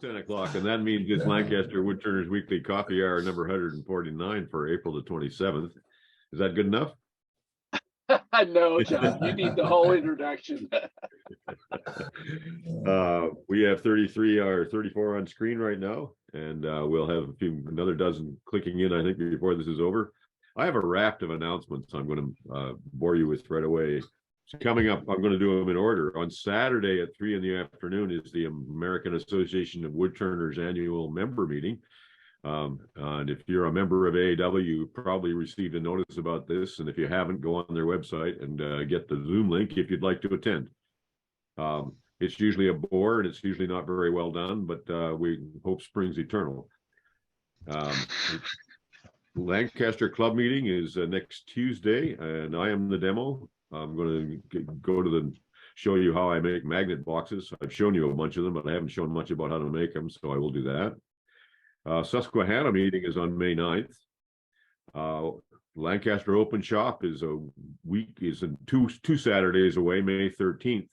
10 o'clock, and that means it's Lancaster Woodturners Weekly Coffee Hour number 149 for April the 27th. Is that good enough? No, John, you need the whole introduction. We have 33 or 34 on screen right now, and we'll have another dozen clicking in, I think, before this is over. I have a raft of announcements I'm going to bore you with right away. So coming up, I'm going to do them in order. On Saturday at 3 in the afternoon is the American Association of Woodturners annual member meeting. And if you're a member of AAW, you probably received a notice about this. And if you haven't, go on their website and get the Zoom link if you'd like to attend. It's usually a bore, and it's usually not very well done, but we hope springs eternal. Lancaster Club meeting is next Tuesday, and I am the demo. I'm going to go to show you how I make magnet boxes. I've shown you a bunch of them, but I haven't shown much about how to make them, so I will do that. Susquehanna meeting is on May 9th. Lancaster Open Shop is in two Saturdays away, May 13th.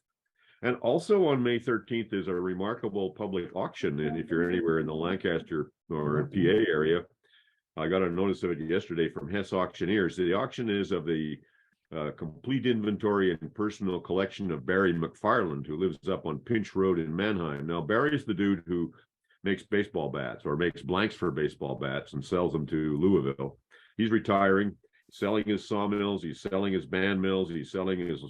And also on May 13th is a remarkable public auction. And if you're anywhere in the Lancaster or PA area, I got a notice of it yesterday from Hess Auctioneers. The auction is of the complete inventory and personal collection of Barry McFarland, who lives up on Pinch Road in Mannheim. Now, Barry's the dude who makes baseball bats or makes blanks for baseball bats and sells them to Louisville. He's retiring, selling his sawmills, he's selling his band mills, he's selling his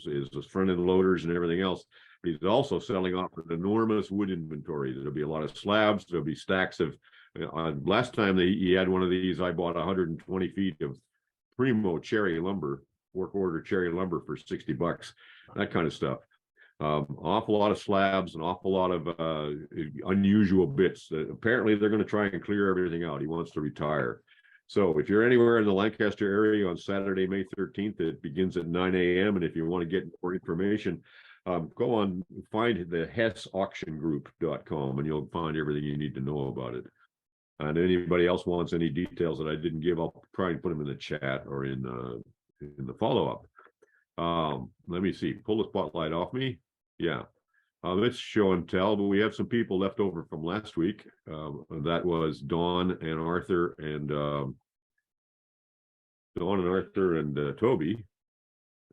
front-end loaders and everything else. He's also selling off an enormous wood inventory. There'll be a lot of slabs, there'll be stacks of, last time he had one of these, I bought 120 feet of primo cherry lumber, work order cherry lumber for $60, that kind of stuff. Awful lot of slabs, an awful lot of unusual bits. Apparently they're going to try and clear everything out. He wants to retire. So if you're anywhere in the Lancaster area on Saturday, May 13th, it begins at 9 a.m. And if you want to get more information, go on, find the hessauctiongroup.com, and you'll find everything you need to know about it. And anybody else wants any details that I didn't give, I'll try and put them in the chat or in the follow-up. Let me see, pull the spotlight off me. Yeah, it's show and tell, but we have some people left over from last week. That was Dawn and Arthur and Toby.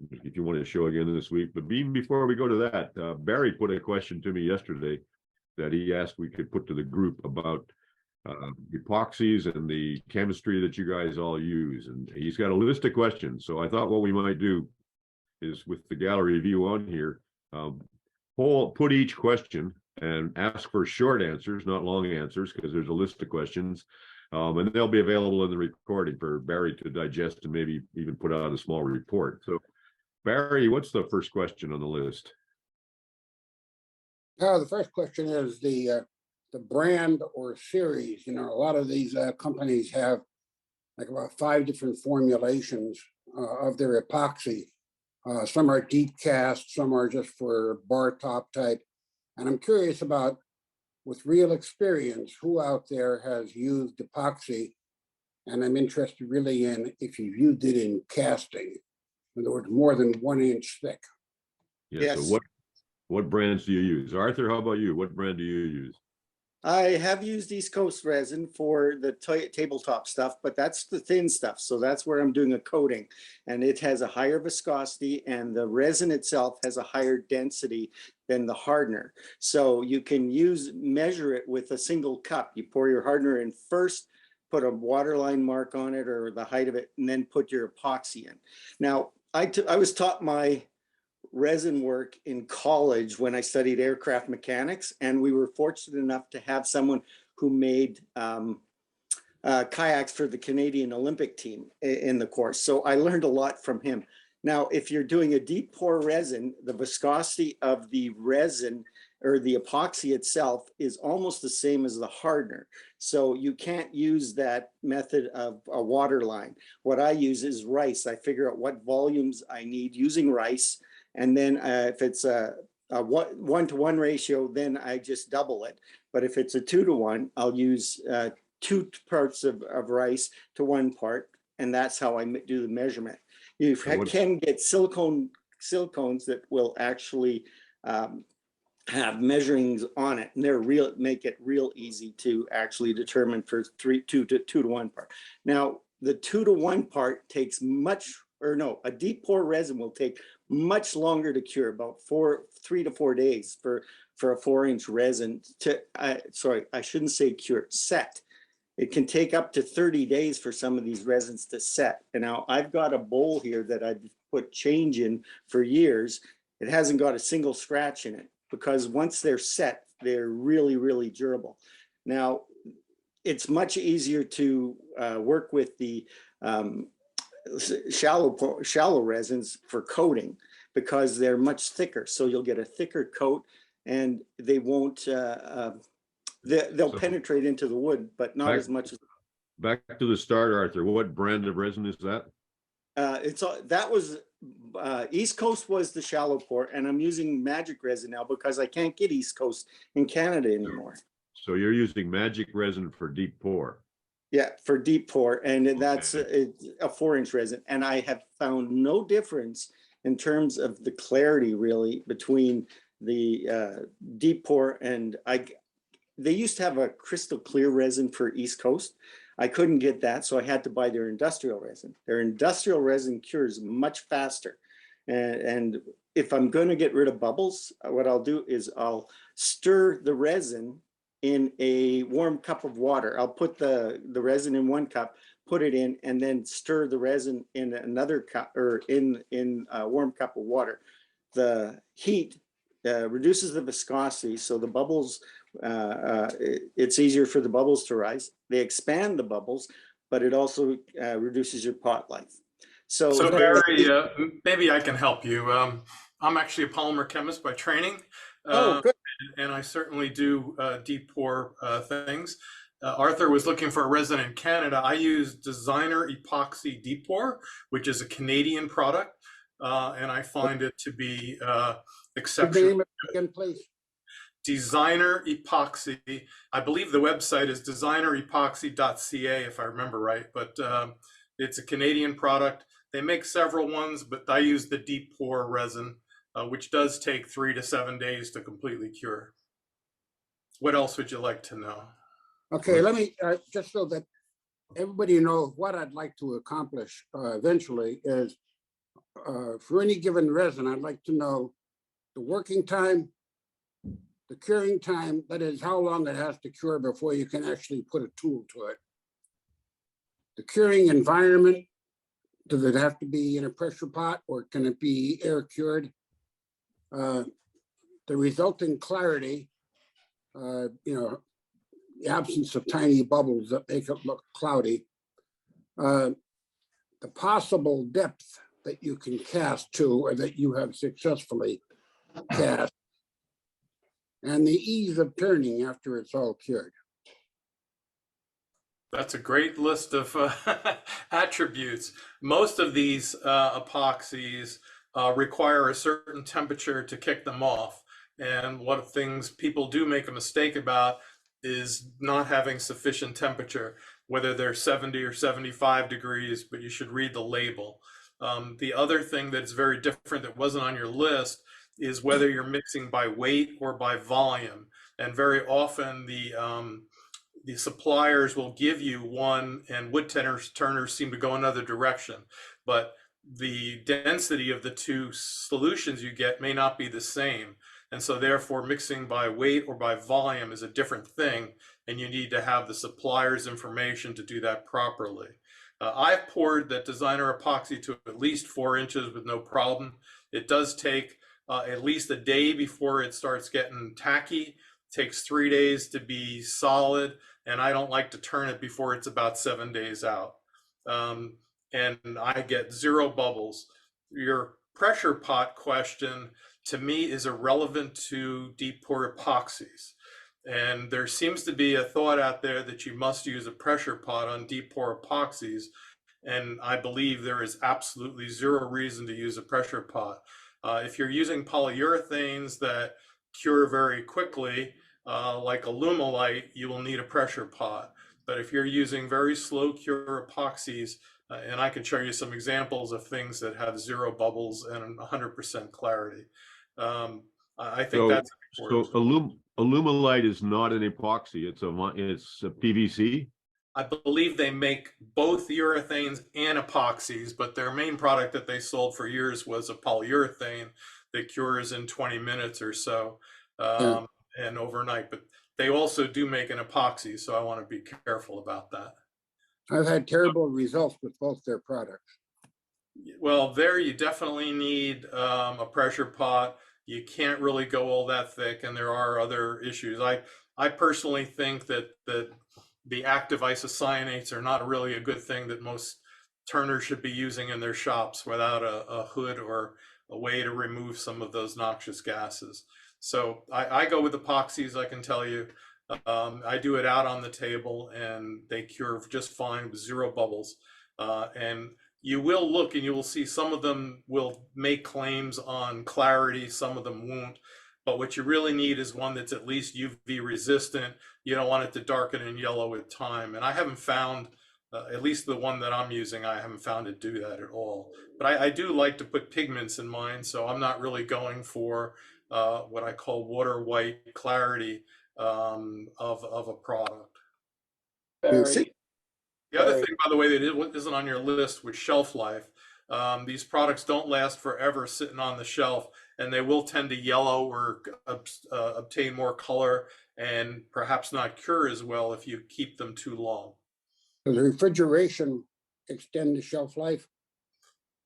If you want to show again this week, but before we go to that, Barry put a question to me yesterday that he asked we could put to the group about epoxies and the chemistry that you guys all use, and he's got a list of questions. So I thought what we might do is, with the gallery view on here, put each question and ask for short answers, not long answers, because there's a list of questions, and they'll be available in the recording for Barry to digest and maybe even put out a small report. So Barry, what's the first question on the list? The first question is the brand or series. You know, a lot of these companies have like about 5 different formulations of their epoxy. Some are deep cast, some are just for bar top type. And I'm curious about, with real experience, who out there has used epoxy? And I'm interested really in if you've used it in casting. In other words, more than 1 inch thick. Yeah, yes. So what brands do you use? Arthur, how about you? What brand do you use? I have used East Coast resin for the tabletop stuff, but that's the thin stuff. So that's where I'm doing a coating, and it has a higher viscosity, and the resin itself has a higher density than the hardener. So you can measure it with a single cup. You pour your hardener in first, put a waterline mark on it or the height of it, and then put your epoxy in. Now, I was taught my resin work in college when I studied aircraft mechanics, and we were fortunate enough to have someone who made kayaks for the Canadian Olympic team in the course. So I learned a lot from him. Now, if you're doing a deep pour resin, the viscosity of the resin or the epoxy itself is almost the same as the hardener. So you can't use that method of a water line. What I use is rice. I figure out what volumes I need using rice. And then if it's a 1-to-1 ratio, then I just double it. But if it's a 2-to-1, I'll use 2 parts of rice to 1 part. And that's how I do the measurement. You can get silicones that will actually have measurings on it, and they're real, make it real easy to actually determine for 2 to 1 part. Now, the 2 to 1 part takes much, or no, a deep pour resin will take much longer to cure, about 3 to 4 days for a 4-inch resin to, sorry, I shouldn't say cure, set. It can take up to 30 days for some of these resins to set. And now I've got a bowl here that I've put change in for years. It hasn't got a single scratch in it, because once they're set, they're really, really durable. Now, it's much easier to work with the shallow resins for coating, because they're much thicker. So you'll get a thicker coat, and they won't, they'll penetrate into the wood, but not as much as. Back to the start, Arthur, what brand of resin is that? That was East Coast was the shallow pour, and I'm using magic resin now because I can't get East Coast in Canada anymore. So you're using magic resin for deep pour. Yeah, for deep pour, and that's a 4-inch resin, and I have found no difference in terms of the clarity really between the deep pour and they used to have a crystal clear resin for East Coast. I couldn't get that, so I had to buy their industrial resin. Their industrial resin cures much faster. And if I'm going to get rid of bubbles, what I'll do is I'll stir the resin in a warm cup of water. I'll put the resin in 1 cup, put it in, and then stir the resin in another cup, or in a warm cup of water. The heat reduces the viscosity, so the bubbles, it's easier for the bubbles to rise. They expand the bubbles, but it also reduces your pot life. So Barry, maybe I can help you. I'm actually a polymer chemist by training. Oh, good. And I certainly do deep pour things. Arthur was looking for a resin in Canada. I use Designer Epoxy Deep Pour, which is a Canadian product, and I find it to be exceptional. Name it again, please. Designer Epoxy. I believe the website is designerepoxy.ca, if I remember right, but it's a Canadian product. They make several ones, but I use the deep pour resin, which does take 3 to 7 days to completely cure. What else would you like to know? Okay, let me, just so that everybody knows what I'd like to accomplish eventually is, for any given resin, I'd like to know the working time, the curing time, that is how long it has to cure before you can actually put a tool to it. The curing environment, does it have to be in a pressure pot, or can it be air cured? The resulting clarity, you know, the absence of tiny bubbles that make it look cloudy, the possible depth that you can cast to, or that you have successfully cast, and the ease of turning after it's all cured. That's a great list of attributes. Most of these epoxies require a certain temperature to kick them off. And one of the things people do make a mistake about is not having sufficient temperature, whether they're 70 or 75 degrees, but you should read the label. The other thing that's very different that wasn't on your list is whether you're mixing by weight or by volume. And very often the suppliers will give you one, and woodturners seem to go another direction. But the density of the two solutions you get may not be the same. And so therefore mixing by weight or by volume is a different thing, and you need to have the supplier's information to do that properly. I've poured that Designer Epoxy to at least 4 inches with no problem. It does take at least a day before it starts getting tacky. It takes 3 days to be solid, and I don't like to turn it before it's about 7 days out. And I get 0 bubbles. Your pressure pot question, to me, is irrelevant to deep pour epoxies. And there seems to be a thought out there that you must use a pressure pot on deep pour epoxies. And I believe there is absolutely 0 reason to use a pressure pot. If you're using polyurethanes that cure very quickly, like Alumilite, you will need a pressure pot. But if you're using very slow cure epoxies, and I can show you some examples of things that have 0 bubbles and 100% clarity. I think that's So Alumilite is not an epoxy. It's a PVC. I believe they make both urethanes and epoxies, but their main product that they sold for years was a polyurethane that cures in 20 minutes or so, and overnight. But they also do make an epoxy, so I want to be careful about that. I've had terrible results with both their products. Well, there you definitely need a pressure pot. You can't really go all that thick, and there are other issues. I personally think that the active isocyanates are not really a good thing that most turners should be using in their shops without a hood or a way to remove some of those noxious gases. So I go with epoxies, I can tell you. I do it out on the table and they cure just fine with 0 bubbles. And you will look and you will see some of them will make claims on clarity, some of them won't. But what you really need is one that's at least UV resistant. You don't want it to darken and yellow with time. And I haven't found, at least the one that I'm using, I haven't found it do that at all. But I do like to put pigments in mine, so I'm not really going for what I call water white clarity of a product. Barry, The other thing, by the way, that isn't on your list was shelf life. These products don't last forever sitting on the shelf, and they will tend to yellow or obtain more color and perhaps not cure as well if you keep them too long. Does refrigeration extend the shelf life?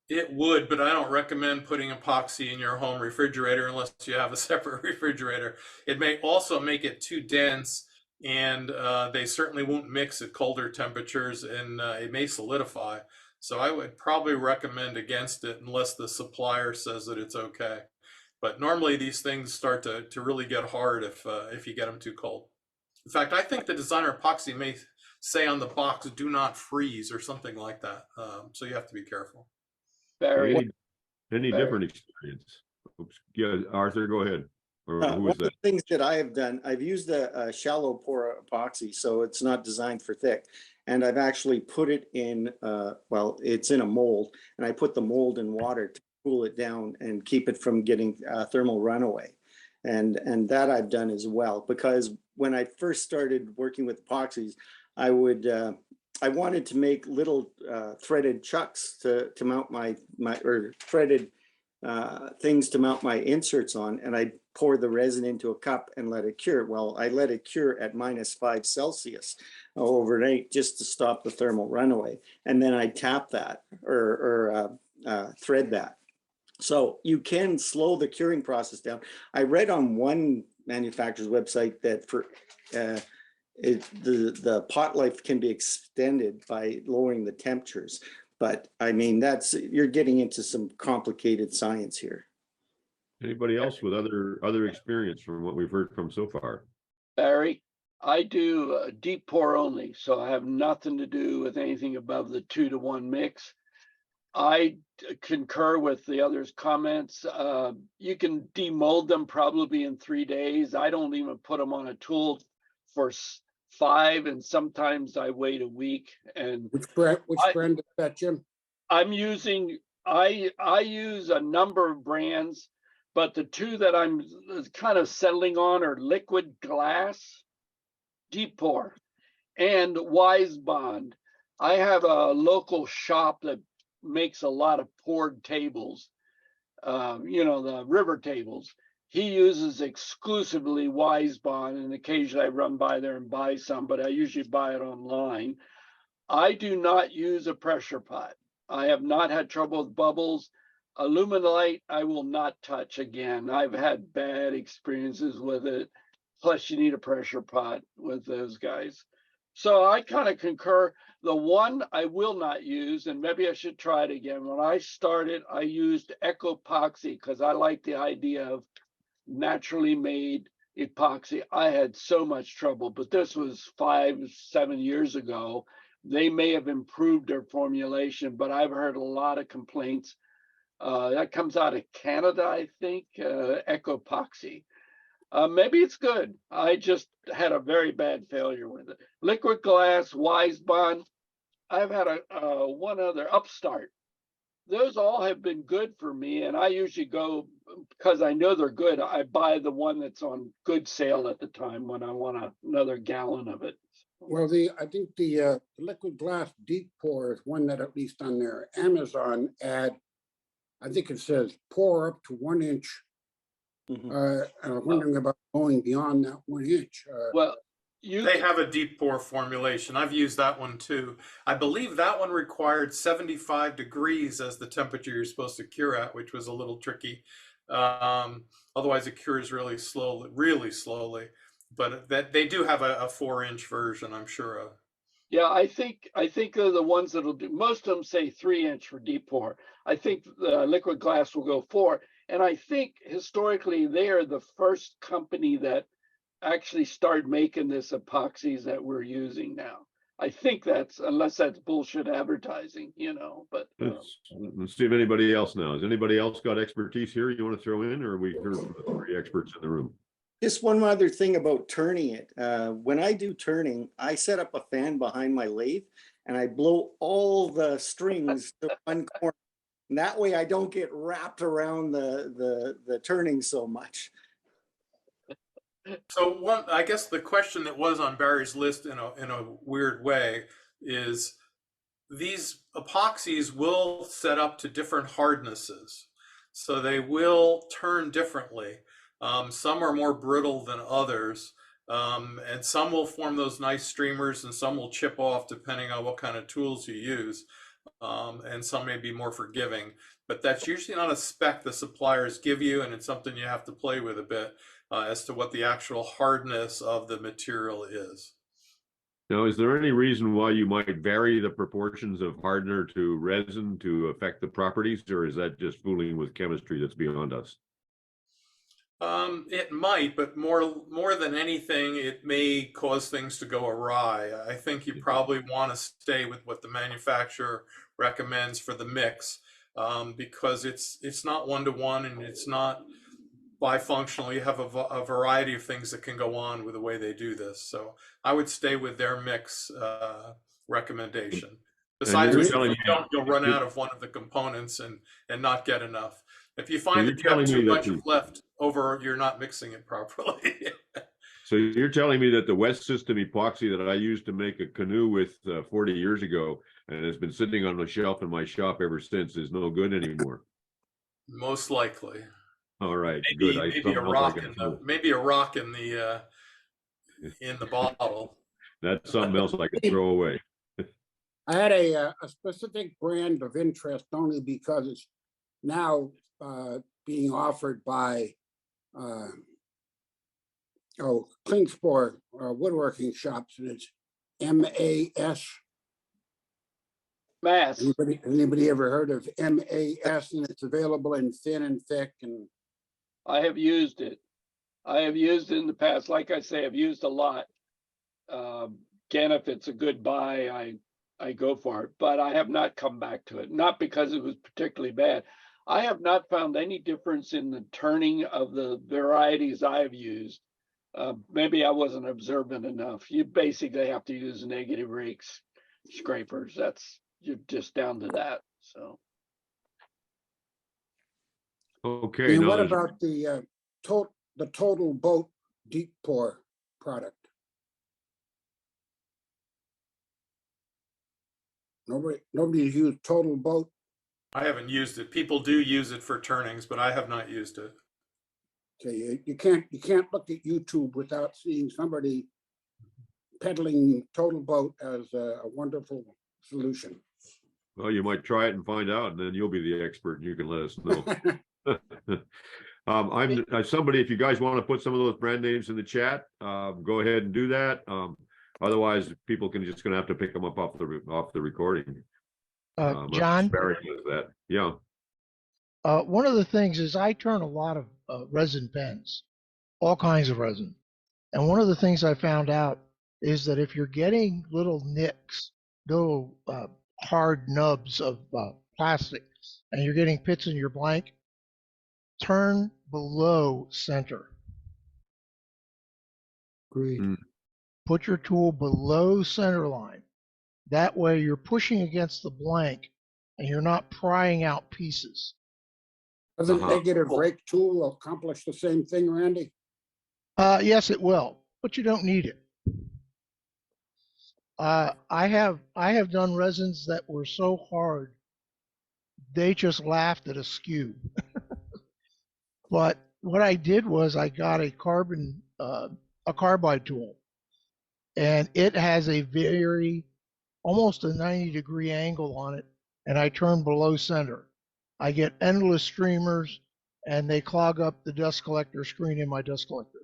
It would, but I don't recommend putting epoxy in your home refrigerator unless you have a separate refrigerator. It may also make it too dense, and they certainly won't mix at colder temperatures, and it may solidify. So I would probably recommend against it unless the supplier says that it's okay. But normally these things start to really get hard if you get them too cold. In fact, I think the designer epoxy may say on the box, "Do not freeze" or something like that. So you have to be careful. Barry, Any different experience? Oops. Yeah, Arthur, go ahead. Or who One was of that? the things that I have done, I've used a shallow pour epoxy, so it's not designed for thick. And I've actually put it in, well, it's in a mold, and I put the mold in water to cool it down and keep it from getting thermal runaway. And that I've done as well, because when I first started working with epoxies, I wanted to make little threaded chucks to mount my or threaded things to mount my inserts on, and I pour the resin into a cup and let it cure. Well, I let it cure at -5 Celsius overnight just to stop the thermal runaway, and then I tap that or thread that. So you can slow the curing process down. I read on one manufacturer's website that for the pot life can be extended by lowering the temperatures. But I mean, you're getting into some complicated science here. Anybody else with other experience from what we've heard from so far? Barry, I do deep pour only, so I have nothing to do with anything above the 2-to-1 mix. I concur with the others' comments. You can demold them probably in 3 days. I don't even put them on a tool for 5, and sometimes I wait a week. And Which brand is that, Jim? I'm using, I use a number of brands, but the two that I'm kind of settling on are Liquid Glass, Deep Pour, and Wise Bond. I have a local shop that makes a lot of poured tables, the river tables. He uses exclusively Wise Bond, and occasionally I run by there and buy some, but I usually buy it online. I do not use a pressure pot. I have not had trouble with bubbles. Aluminite, I will not touch again. I've had bad experiences with it. Plus, you need a pressure pot with those guys. So I kind of concur. The one I will not use, and maybe I should try it again. When I started, I used epoxy because I like the idea of naturally made epoxy. I had so much trouble, but this was 5-7 years ago. They may have improved their formulation, but I've heard a lot of complaints. That comes out of Canada, I think, epoxy. Maybe it's good. I just had a very bad failure with it. Liquid Glass, Wise Bond. I've had one other, Upstart. those all have been good for me, and I usually go because I know they're good. I buy the one that's on good sale at the time when I want another gallon of it. Well, I think the liquid glass deep pour is one that, at least on their Amazon ad, I think it says pour up to 1 inch. Mhm. I'm wondering about going beyond that 1 inch. Well, They have a deep pour formulation. I've used that one too. I believe that one required 75 degrees as the temperature you're supposed to cure at, which was a little tricky. Otherwise, it cures really slowly, really slowly. But that they do have a 4-inch version, I'm sure of. yeah, I think they're the ones that'll do. Most of them say 3-inch for deep pour. I think the liquid glass will go 4, and I think historically they are the first company that actually started making this epoxies that we're using now. I think that's, unless that's bullshit advertising, but Let's see if anybody else knows. Anybody else got expertise here you want to throw in, or are we heard from the 3 experts in the room? Just one other thing about turning it. When I do turning, I set up a fan behind my lathe and I blow all the strings to one corner. And that way I don't get wrapped around the turning so much. So I guess the question that was on Barry's list in a weird way is these epoxies will set up to different hardnesses. So they will turn differently. Some are more brittle than others. And some will form those nice streamers and some will chip off depending on what kind of tools you use. And some may be more forgiving, but that's usually not a spec the suppliers give you, and it's something you have to play with a bit as to what the actual hardness of the material is. Now, is there any reason why you might vary the proportions of hardener to resin to affect the properties, or is that just fooling with chemistry that's beyond us? It might, but more than anything, it may cause things to go awry. I think you probably want to stay with what the manufacturer recommends for the mix, because it's not 1-to-1 and it's not bifunctional. You have a variety of things that can go on with the way they do this. So I would stay with their mix recommendation. Besides, you'll run out of one of the components and not get enough. If you find that you have too much left over, you're not mixing it properly. So you're telling me that the West System epoxy that I used to make a canoe with 40 years ago and has been sitting on the shelf in my shop ever since is no good anymore? Most likely. All right, maybe, good. Maybe a rock in the bottle. That's something else I could throw away. I had a specific brand of interest only because it's now being offered by Klingspor woodworking shops, and it's MAS. Mass. Anybody ever heard of MAS? And it's available in thin and thick. And I have used it. I have used it in the past. Like I say, I've used a lot. Again, if it's a good buy, I go for it. But I have not come back to it. Not because it was particularly bad. I have not found any difference in the turning of the varieties I've used. Maybe I wasn't observant enough. You basically have to use negative rakes, scrapers. You're just down to that. So. Okay. And what about the total boat deep pour product? Nobody's used total boat. I haven't used it. People do use it for turnings, but I have not used it. Okay, you can't look at YouTube without seeing somebody peddling total boat as a wonderful solution. Well, you might try it and find out, and then you'll be the expert and you can let us know. I'm somebody, if you guys want to put some of those brand names in the chat, go ahead and do that. Otherwise, people can just gonna have to pick them up off the recording. John, Barry does that. Yeah. one of the things is I turn a lot of resin pens, all kinds of resin. And one of the things I found out is that if you're getting little nicks, little hard nubs of plastic, and you're getting pits in your blank, turn below center. Agreed. Put your tool below center line. That way you're pushing against the blank and you're not prying out pieces. Doesn't Uh-huh. negative rake tool accomplish the same thing, Randy? Yes, it will, but you don't need it. I have done resins that were so hard they just laughed at a skew. But what I did was I got a carbide tool, and it has a very almost a 90-degree angle on it, and I turn below center. I get endless streamers, and they clog up the dust collector screen in my dust collector.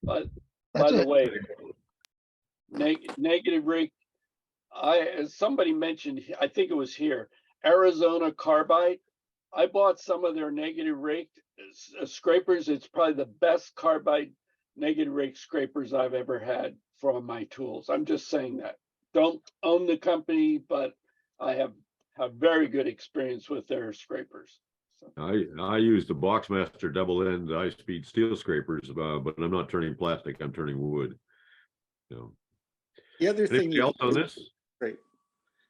But That's by the it. way, negative rake. As somebody mentioned, I think it was here, Arizona Carbide. I bought some of their negative rake scrapers. It's probably the best carbide negative rake scrapers I've ever had from my tools. I'm just saying that. Don't own the company, but I have very good experience with their scrapers. So. I use the Boxmaster double end high-speed steel scrapers, but I'm not turning plastic, I'm turning wood. So, The other thing anything else on this? Right.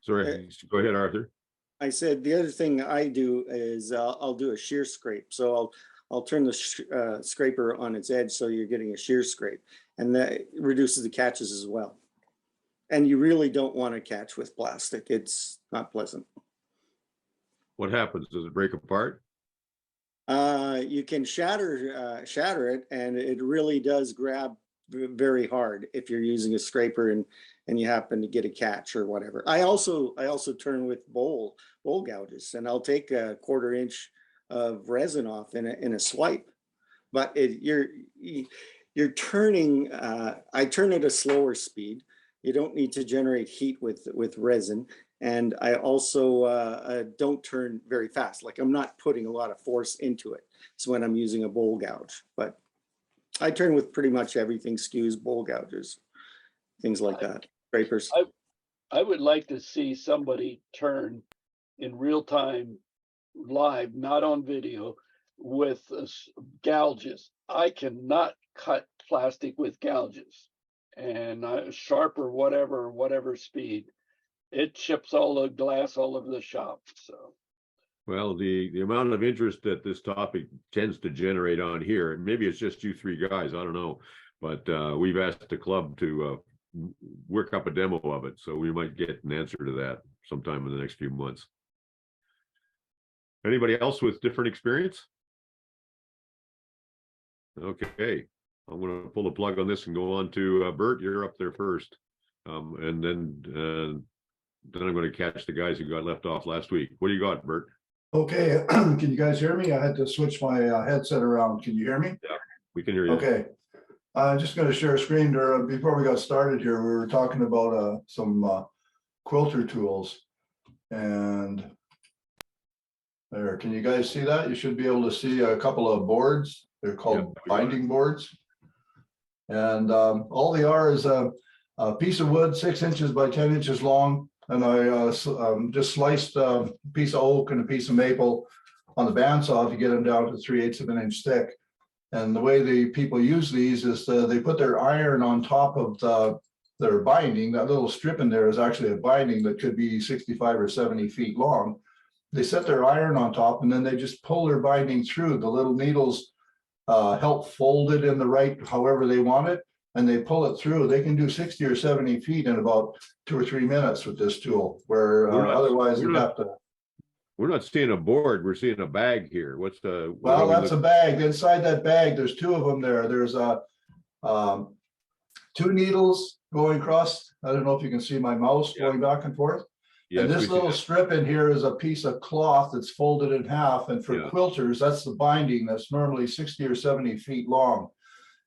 Sorry, go ahead, Arthur. I said the other thing I do is I'll do a shear scrape. So I'll turn the scraper on its edge so you're getting a shear scrape, and that reduces the catches as well. And you really don't want to catch with plastic. It's not pleasant. What happens? Does it break apart? You can shatter it, and it really does grab very hard if you're using a scraper and you happen to get a catch or whatever. I also turn with bowl gouges, and I'll take a 1/4 inch of resin off in a swipe. But you're turning. I turn at a slower speed. You don't need to generate heat with resin. And I also don't turn very fast. Like, I'm not putting a lot of force into it. So when I'm using a bowl gouge, but I turn with pretty much everything, skews, bowl gouges, things like that, scrapers. I would like to see somebody turn in real time, live, not on video, with gouges. I cannot cut plastic with gouges, and sharp or whatever speed. It chips all the glass all over the shop. So, well, the amount of interest that this topic tends to generate on here, maybe it's just you three guys, I don't know, but we've asked the club to work up a demo of it, so we might get an answer to that sometime in the next few months. Anybody else with different experience? Okay, I'm going to pull the plug on this and go on to Bert. You're up there first, and then I'm going to catch the guys who got left off last week. What do you got, Bert? Okay, can you guys hear me? I had to switch my headset around. Can you hear me? Yeah, we can hear you. Okay, I'm just going to share a screen there. Before we got started here, we were talking about some quilter tools, and there. Can you guys see that? You should be able to see a couple of boards. They're called binding boards, and all they are is a piece of wood 6 inches by 10 inches long. And I just sliced a piece of oak and a piece of maple on the bandsaw to get them down to 3/8 of an inch thick. And the way the people use these is they put their iron on top of their binding. That little strip in there is actually a binding that could be 65 or 70 feet long. They set their iron on top, and then they just pull their binding through. The little needles help fold it in the right, however they want it, and they pull it through. They can do 60 or 70 feet in about 2 or 3 minutes with this tool, where otherwise you'd have to. We're not seeing a board, we're seeing a bag here. What's the? Well, that's a bag. Inside that bag, there's 2 of them there. There's 2 needles going across. I don't know if you can see my mouse going back and forth. Yes, and this little strip in here is a piece of cloth that's folded in half. And for quilters, that's the binding that's normally 60 or 70 feet long.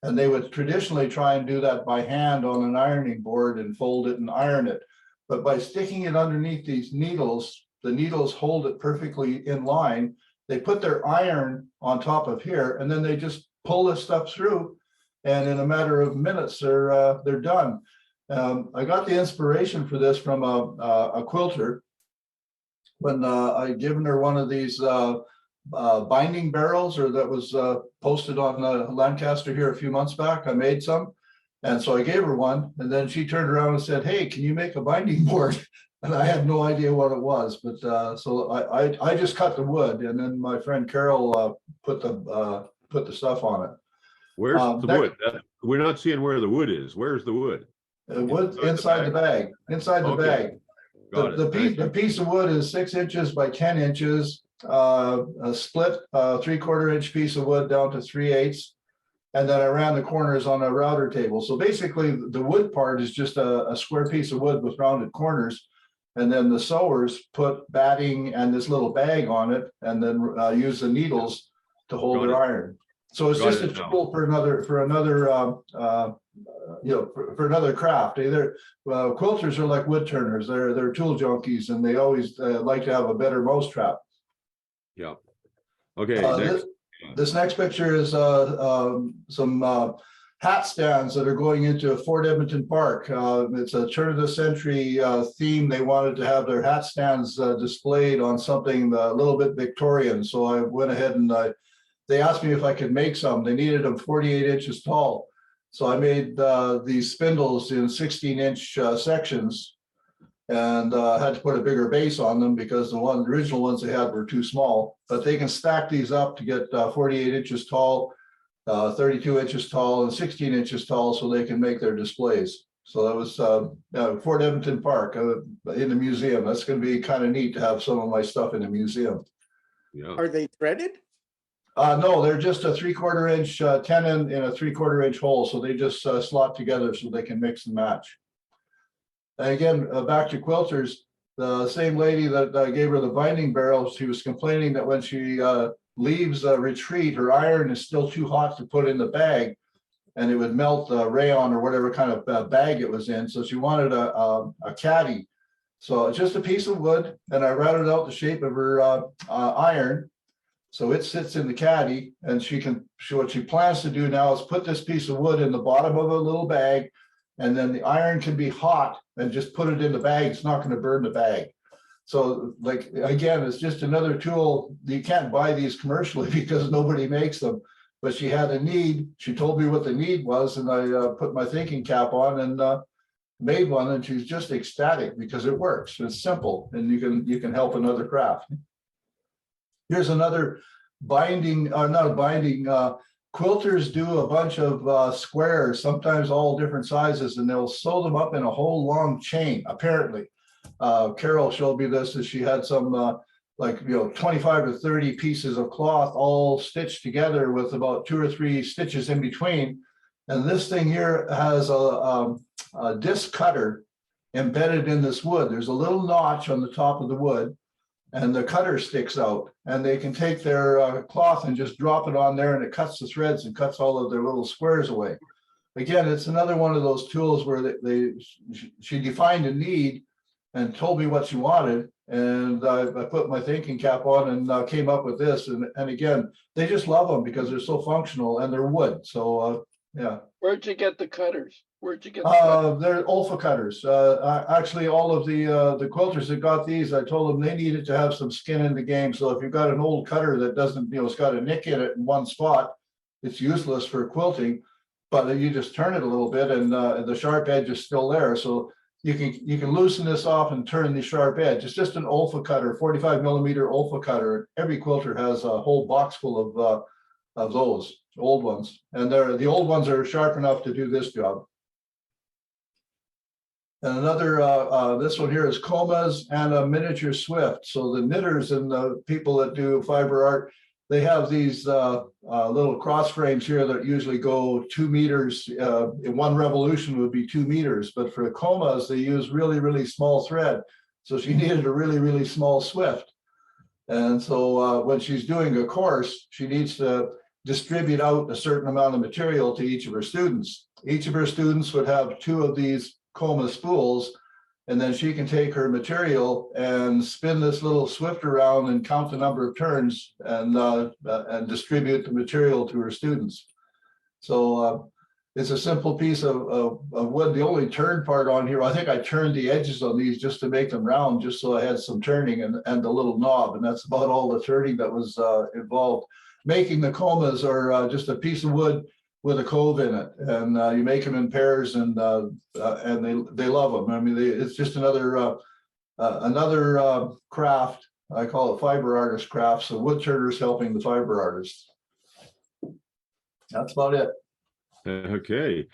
And they would traditionally try and do that by hand on an ironing board and fold it and iron it. But by sticking it underneath these needles, the needles hold it perfectly in line. They put their iron on top of here, and then they just pull this stuff through. And in a matter of minutes, they're done. I got the inspiration for this from a quilter when I given her one of these binding barrels, or that was posted on Lancaster here a few months back. I made some, and so I gave her one, and then she turned around and said, "Hey, can you make a binding board?" and I had no idea what it was, but so I just cut the wood, and then my friend Carol put the stuff on it. Where's the next- wood? We're not seeing where the wood is. Where's the wood? Wood inside the bag. Inside the Okay. bag. Got The it. the piece of wood is 6 inches by 10 inches. A split 3/4 inch piece of wood down to 3/8. And then I ran the corners on a router table. So basically, the wood part is just a square piece of wood with rounded corners. And then the sewers put batting and this little bag on it, and then use the needles to hold Got their it. iron. So it's Got just a it now. tool for another for another craft. Either quilters are like wood turners. They're tool junkies, and they always like to have a better mousetrap. Yeah. Okay, next. This next picture is some hat stands that are going into Fort Edmonton Park. It's a turn of the century theme. They wanted to have their hat stands displayed on something a little bit Victorian. So I went ahead and they asked me if I could make some. They needed them 48 inches tall. So I made these spindles in 16-inch sections, and had to put a bigger base on them because the original ones they had were too small. But they can stack these up to get 48 inches tall, 32 inches tall, and 16 inches tall, so they can make their displays. So that was Fort Edmonton Park in the museum. That's going to be kind of neat to have some of my stuff in the museum. Yeah. Are they threaded? No, they're just a 3/4 inch tenon in a 3/4 inch hole, so they just slot together so they can mix and match. And again, back to quilters, the same lady that I gave her the binding barrel, she was complaining that when she leaves a retreat, her iron is still too hot to put in the bag, and it would melt the rayon or whatever kind of bag it was in. So she wanted a caddy. So it's just a piece of wood, and I routed out the shape of her iron. So it sits in the caddy, and what she plans to do now is put this piece of wood in the bottom of a little bag, and then the iron can be hot and just put it in the bag. It's not going to burn the bag. So like, again, it's just another tool. You can't buy these commercially because nobody makes them, but she had a need. She told me what the need was, and I put my thinking cap on and made one, and she's just ecstatic because it works. It's simple, and you can help another craft. Here's another binding, not a binding, quilters do a bunch of squares, sometimes all different sizes, and they'll sew them up in a whole long chain, apparently. Carol showed me this, as she had some 25 or 30 pieces of cloth all stitched together with about 2 or 3 stitches in between. And this thing here has a disc cutter embedded in this wood. There's a little notch on the top of the wood, and the cutter sticks out, and they can take their cloth and just drop it on there, and it cuts the threads and cuts all of their little squares away. Again, it's another one of those tools where she defined a need and told me what she wanted, and I put my thinking cap on and came up with this. And again, they just love them because they're so functional and they're wood. So yeah. Where'd you get the cutters? Where'd you get the cutters? They're Olfa cutters. Actually, all of the quilters that got these, I told them they needed to have some skin in the game. So if you've got an old cutter that doesn't, it's got a nick in it in one spot, it's useless for quilting. But you just turn it a little bit, and the sharp edge is still there. So you can loosen this off and turn the sharp edge. It's just an Olfa cutter, 45 millimeter Olfa cutter. Every quilter has a whole box full of those old ones, and the old ones are sharp enough to do this job. And another, this one here is comas and a miniature swift. So the knitters and the people that do fiber art, they have these little cross frames here that usually go 2 meters. In one revolution would be 2 meters, but for the comas, they use really, really small thread. So she needed a really, really small swift. And so when she's doing a course, she needs to distribute out a certain amount of material to each of her students. Each of her students would have 2 of these coma spools, and then she can take her material and spin this little swift around and count the number of turns and distribute the material to her students. So it's a simple piece of wood. The only turn part on here, I think I turned the edges on these just to make them round, just so I had some turning and the little knob, and that's about all the turning that was involved. Making the comas are just a piece of wood with a cove in it, and you make them in pairs, and they love them. I mean, it's just another Another craft, I call it fiber artist crafts, so wood turners helping the fiber artists. That's about it. Okay.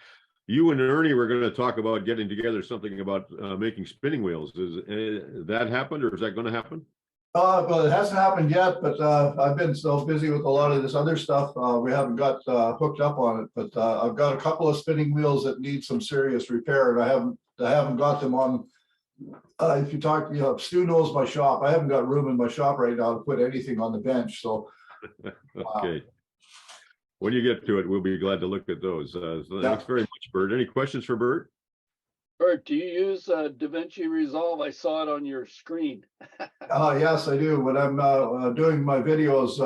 You and Ernie were going to talk about getting together something about making spinning wheels. Is that happened, or is that going to happen? Well, it hasn't happened yet, but I've been so busy with a lot of this other stuff. We haven't got hooked up on it, but I've got a couple of spinning wheels that need some serious repair, and I haven't got them on. If you talk, Stu knows my shop. I haven't got room in my shop right now to put anything on the bench. So, okay. When you get to it, we'll be glad to look at those. So thanks very much, Bert. Any questions for Bert? Bert, do you use DaVinci Resolve? I saw it on your screen. Yes, I do. When I'm doing my videos,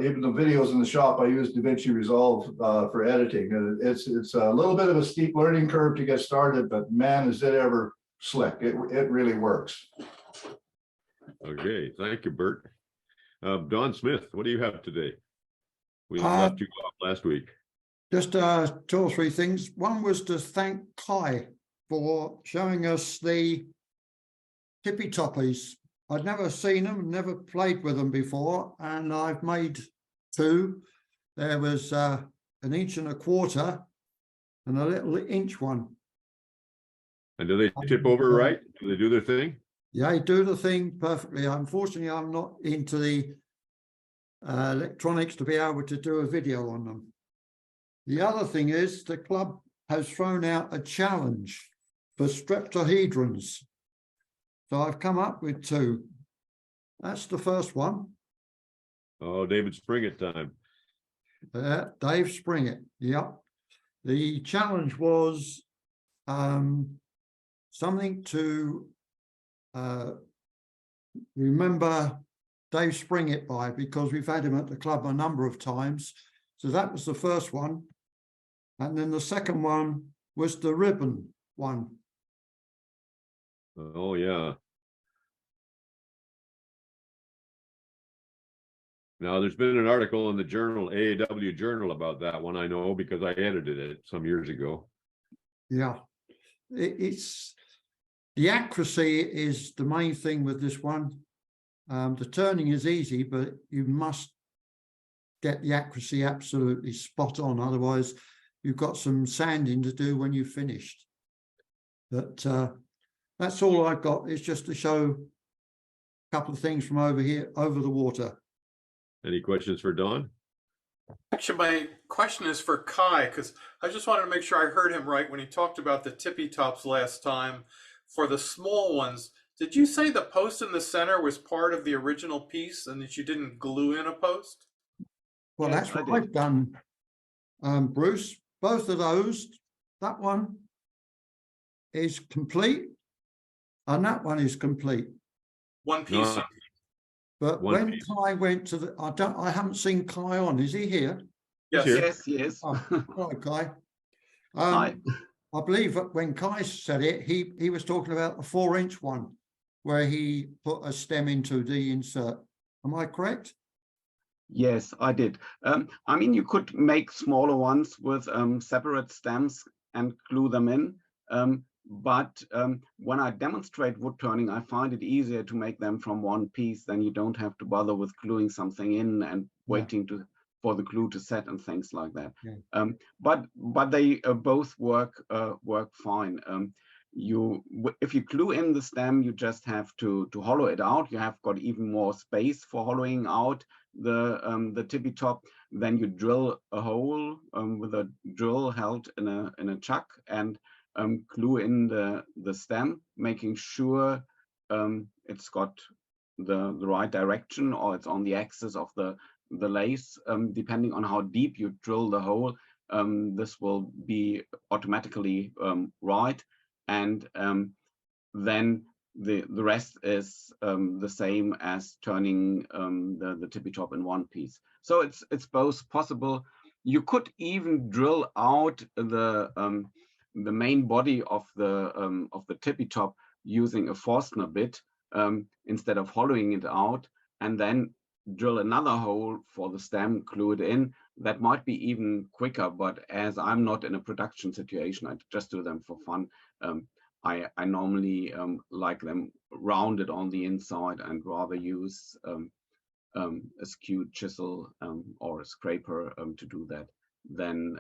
even the videos in the shop, I use DaVinci Resolve for editing. And it's a little bit of a steep learning curve to get started, but man, is it ever slick. It really works. Okay, thank you, Bert. Don Smith, what do you have today? We left you off last week. Just 2 or 3 things. One was to thank Kai for showing us the tippy toppies. I'd never seen them, never played with them before, and I've made 2. There was 1 1/4 inch and a little inch one. And do they tip over right? Do they do their thing? Yeah, they do the thing perfectly. Unfortunately, I'm not into the electronics to be able to do a video on them. The other thing is the club has thrown out a challenge for streptohedrons. So I've come up with 2. That's the first one. Oh, David Springett time. Dave Springett. Yep. The challenge was something to remember Dave Springett by, because we've had him at the club a number of times. So that was the first one. And then the second one was the ribbon one. Oh, yeah. Now, there's been an article in the journal, AAW Journal, about that one, I know, because I edited it some years ago. Yeah. It's the accuracy is the main thing with this one. The turning is easy, but you must get the accuracy absolutely spot on. Otherwise, you've got some sanding to do when you've finished. But that's all I've got, is just to show a couple of things from over here, over the water. Any questions for Don? Actually, my question is for Kai, because I just wanted to make sure I heard him right when he talked about the tippy tops last time. For the small ones, did you say the post in the center was part of the original piece and that you didn't glue in a post? Well, Yes, that's what I did. I've done, Bruce. Both of those, that one is complete and that one is complete. One piece. No. But One when piece. Kai went to the, I haven't seen Kai on. Is he here? Yes. Here. Yes, yes. Oh, right, Kai. Hi. I believe that when Kai said it, he was talking about the 4-inch one where he put a stem into the insert. Am I correct? Yes, I did. I mean, you could make smaller ones with separate stems and glue them in. But when I demonstrate wood turning, I find it easier to make them from one piece. Then you don't have to bother with gluing something in and waiting for the glue to set and things like that. Yeah. But they both work fine. If you glue in the stem, you just have to hollow it out. You have got even more space for hollowing out the tippy top. Then you drill a hole with a drill held in a chuck and glue in the stem, making sure it's got the right direction, or it's on the axis of the lace. Depending on how deep you drill the hole, this will be automatically right, and then the rest is the same as turning the tippy top in one piece. So it's both possible. You could even drill out the main body of the tippy top using a Forstner bit instead of hollowing it out, and then drill another hole for the stem, glue it in. That might be even quicker, but as I'm not in a production situation, I just do them for fun. I normally like them rounded on the inside and rather use a skewed chisel or a scraper to do that than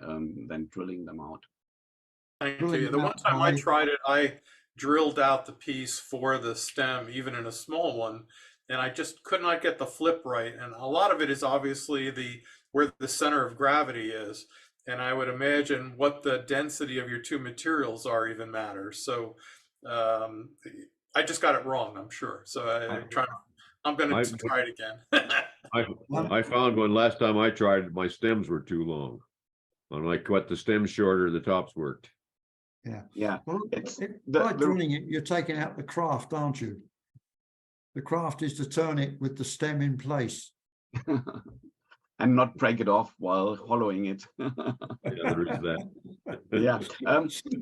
drilling them out. Thank Drilling you. The them one out time I by- tried it, I drilled out the piece for the stem, even in a small one, and I just could not get the flip right. And a lot of it is obviously where the center of gravity is. And I would imagine what the density of your two materials are even matters. So I just got it wrong, I'm sure. So I'm going to try it again. I found one last time I tried, my stems were too long. When I cut the stems shorter, the tops worked. Yeah, Well, it's by drilling it, you're taking out the craft, aren't you? The craft is to turn it with the stem in place. and not break it off while hollowing it. Yeah, there is that. Yeah,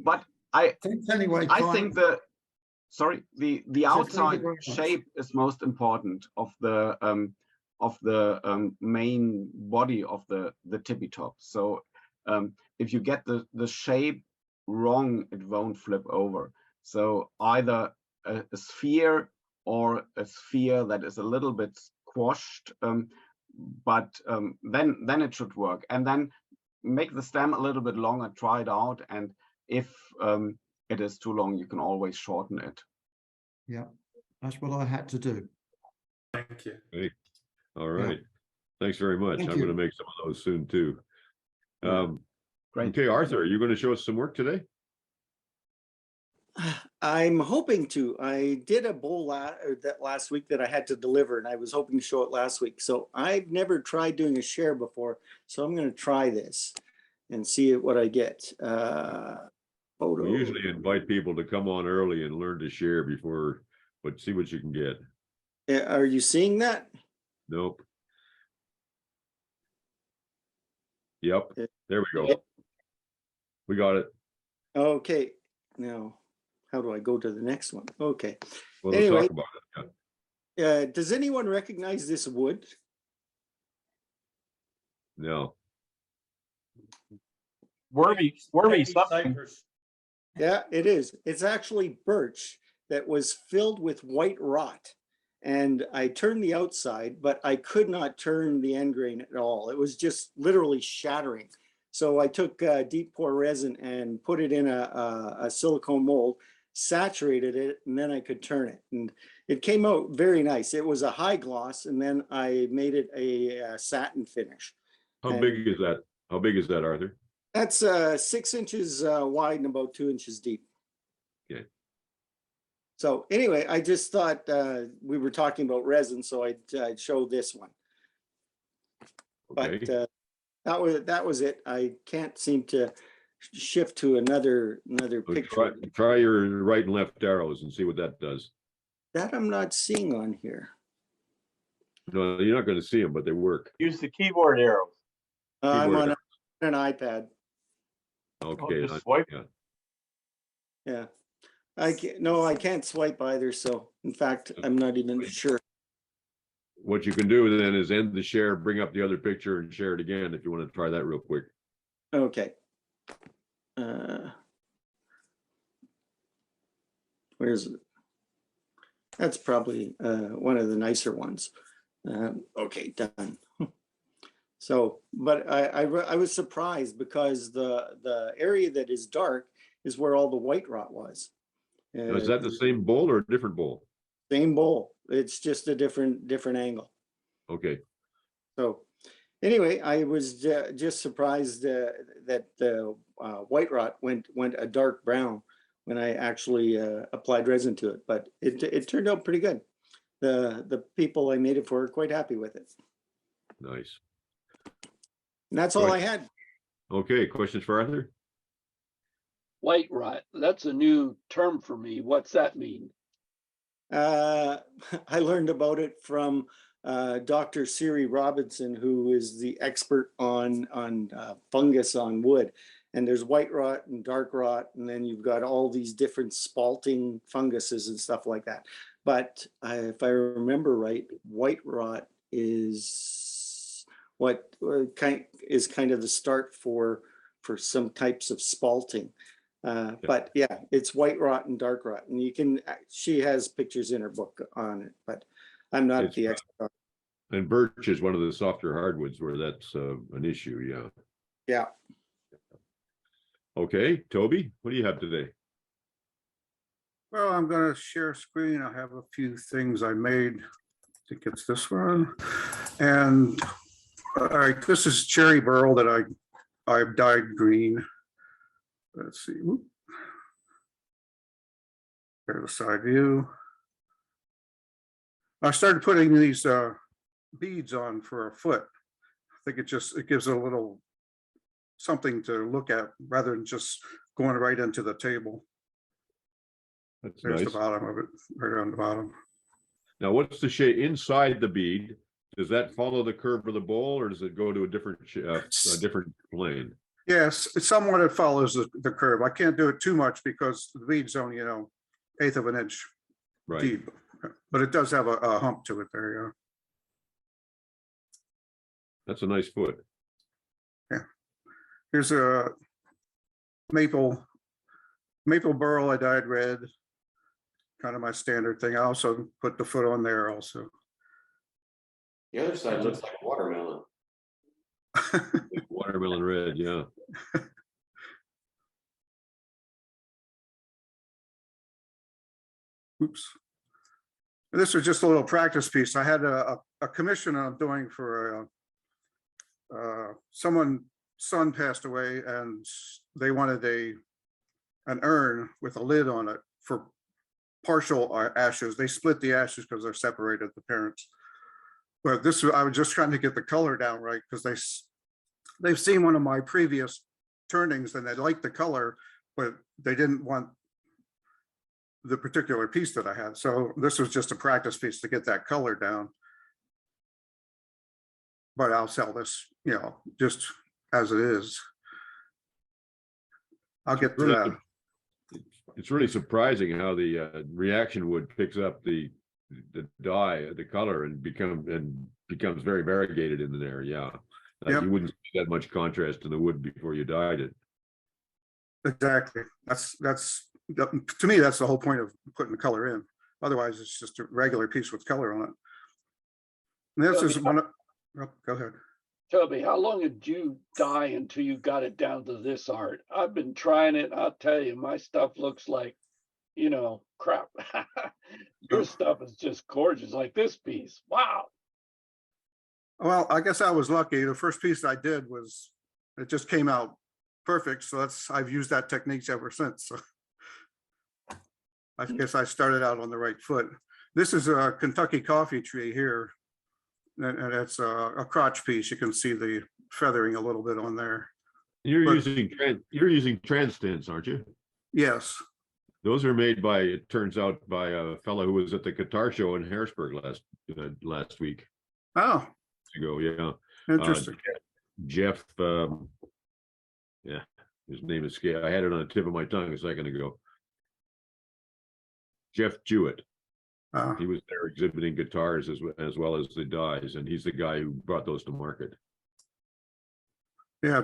but I Anyway, think the outside shape is most important of the main body of the tippy top. So if you get the shape wrong, it won't flip over. So either a sphere or a sphere that is a little bit squashed, but then it should work. And then make the stem a little bit longer, try it out, and if it is too long, you can always shorten it. Yeah, that's what I had to do. Thank you. Hey, all right. Thanks very much. Thank I'm going to you. make some of those soon too. Great. Okay, Arthur, are you going to show us some work today? I'm hoping to. I did a bowl that last week that I had to deliver, and I was hoping to show it last week. So I've never tried doing a share before, so I'm going to try this and see what I get. We usually invite people to come on early and learn to share before, but see what you can get. Are you seeing that? Nope. Yep. There we go. We got it. Okay. Now, how do I go to the next one? Okay. Well, Anyway, let's talk about it. does anyone recognize this wood? No. Wormy something. Yeah, it is. It's actually birch that was filled with white rot. And I turned the outside, but I could not turn the end grain at all. It was just literally shattering. So I took deep pour resin and put it in a silicone mold, saturated it, and then I could turn it. And it came out very nice. It was a high gloss, and then I made it a satin finish. How big is that? How big is that, Arthur? That's 6 inches wide and about 2 inches deep. Okay. So anyway, I just thought we were talking about resin, so I'd show this one. Okay. But that was it. I can't seem to shift to another So picture. try your right and left arrows and see what that does. That I'm not seeing on here. No, you're not going to see them, but they work. Use the keyboard arrows. I'm Keyboard on an iPad. Okay. just swipe. Yeah. Yeah. I can't swipe either. So in fact, I'm not even sure. What you can do then is end the share, bring up the other picture and share it again if you want to try that real quick. Okay. Where's it? That's probably one of the nicer ones. Okay, done. So, but I was surprised because the area that is dark is where all the white rot was. Now, is that the same bowl or a different bowl? Same bowl. It's just a different angle. Okay. So anyway, I was just surprised that the white rot went a dark brown when I actually applied resin to it, but it turned out pretty good. The people I made it for are quite happy with it. Nice. And that's all Right. I had. Okay. Questions for Arthur? White rot, that's a new term for me. What's that mean? I learned about it from Dr. Siri Robinson, who is the expert on fungus on wood. And there's white rot and dark rot, and then you've got all these different spalting funguses and stuff like that. But if I remember right, white rot is what kind of the start for some types of spalting. But yeah, it's white rot and dark rot, and you can, she has pictures in her book on it, but I'm not It's the expert. And birch is one of the softer hardwoods where that's an issue. Yeah. Yeah. Okay, Toby, what do you have today? Well, I'm going to share a screen. I have a few things I made. I think it's this one. And all right, this is cherry burl that I've dyed green. Let's see. Whoop. There's the side view. I started putting these beads on for a foot. I think it gives a little something to look at rather than just going right into the table. That's There's nice. the bottom of it, right on the bottom. Now, what's the shape inside the bead? Does that follow the curve of the bowl, or does it go to a different plane? Yes, it's somewhat it follows the curve. I can't do it too much because the bead's only, 1/8 of an inch Right. deep, but it does have a hump to it there. Yeah. That's a nice foot. Yeah. Here's a maple burl I dyed red. Kind of my standard thing. I also put the foot on there also. The other side looks like watermelon. Watermelon red, yeah. Oops. And this was just a little practice piece. I had a commission I'm doing for someone's son passed away, and they wanted an urn with a lid on it for partial ashes. They split the ashes because they're separated, the parents. But this, I was just trying to get the color down right because they've seen one of my previous turnings and they liked the color, but they didn't want the particular piece that I had. So this was just a practice piece to get that color down. But I'll sell this, just as it is. I'll get to that. It's really surprising how the reaction wood picks up the dye, the color, and becomes very variegated in there. Yeah, Yep. You wouldn't see that much contrast in the wood before you dyed it. Exactly. That's to me, that's the whole point of putting the color in. Otherwise, it's just a regular piece with color on it. And this is one. Go ahead. Toby, how long did you dye until you got it down to this art? I've been trying it. I'll tell you, my stuff looks like, crap. Your stuff is just gorgeous, like this piece. Wow. Well, I guess I was lucky. The first piece I did it just came out perfect. So I've used that technique ever since. So I guess I started out on the right foot. This is a Kentucky coffee tree here. And it's a crotch piece. You can see the feathering a little bit on there. You're using trans stands, aren't you? Yes. Those are made by, it turns out, by a fellow who was at the guitar show in Harrisburg last week. Oh. Ago, yeah. Interesting. Jeff, yeah, his name is I had it on the tip of my tongue a second ago. Jeff Jewett. He was there exhibiting guitars as well as the dyes, and he's the guy who brought those to market. Yeah,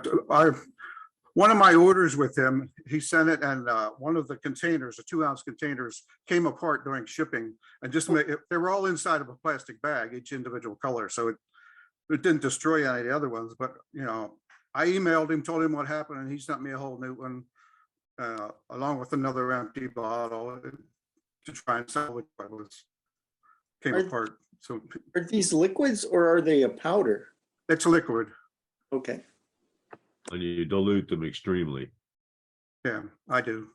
one of my orders with him, he sent it, and one of the containers, the 2-ounce containers, came apart during shipping, and they were all inside of a plastic bag, each individual color, so it didn't destroy any of the other ones. But I emailed him, told him what happened, and he sent me a whole new one, along with another empty bottle, to try and salvage what came apart. So are these liquids or are they a powder? It's a liquid. Okay. And you dilute them extremely. Yeah, I do.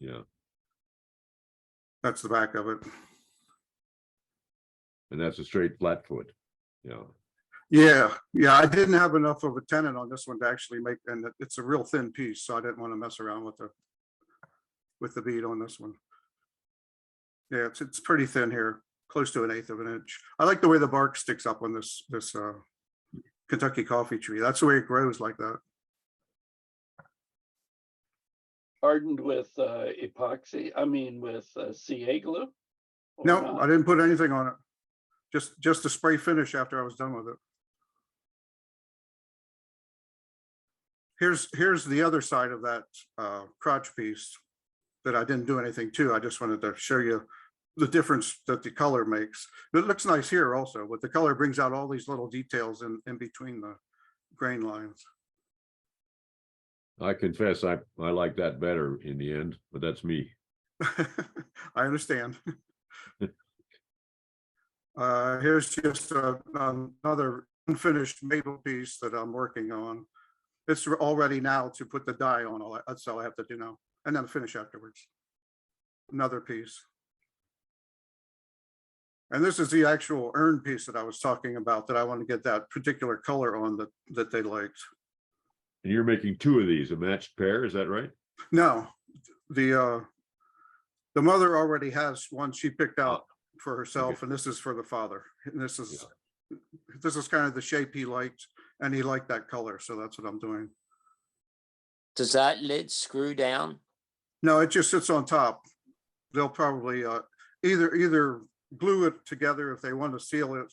Yeah. That's the back of it. And that's a straight flat foot. Yeah. Yeah. I didn't have enough of a tenon on this one to actually make, and it's a real thin piece, so I didn't want to mess around with the bead on this one. Yeah, it's pretty thin here, close to 1/8 of an inch. I like the way the bark sticks up on this Kentucky coffee tree. That's the way it grows like that. Hardened with epoxy, with CA glue? No, not? I didn't put anything on it. Just a spray finish after I was done with it. Here's the other side of that crotch piece that I didn't do anything to. I just wanted to show you the difference that the color makes. It looks nice here also, but the color brings out all these little details in between the grain lines. I confess, I like that better in the end, but that's me. I understand. Here's just another unfinished maple piece that I'm working on. It's all ready now to put the dye on. All that's all I have to do now, and then finish afterwards. Another piece. And this is the actual urn piece that I was talking about, that I want to get that particular color on that they liked. And you're making two of these, a matched pair, is that right? No, the mother already has one she picked out for herself, Okay. and this is for the father. And this is kind of the shape he liked, and he liked that color, so that's what I'm doing. Does that lid screw down? No, it just sits on top. They'll probably either glue it together if they want to seal it,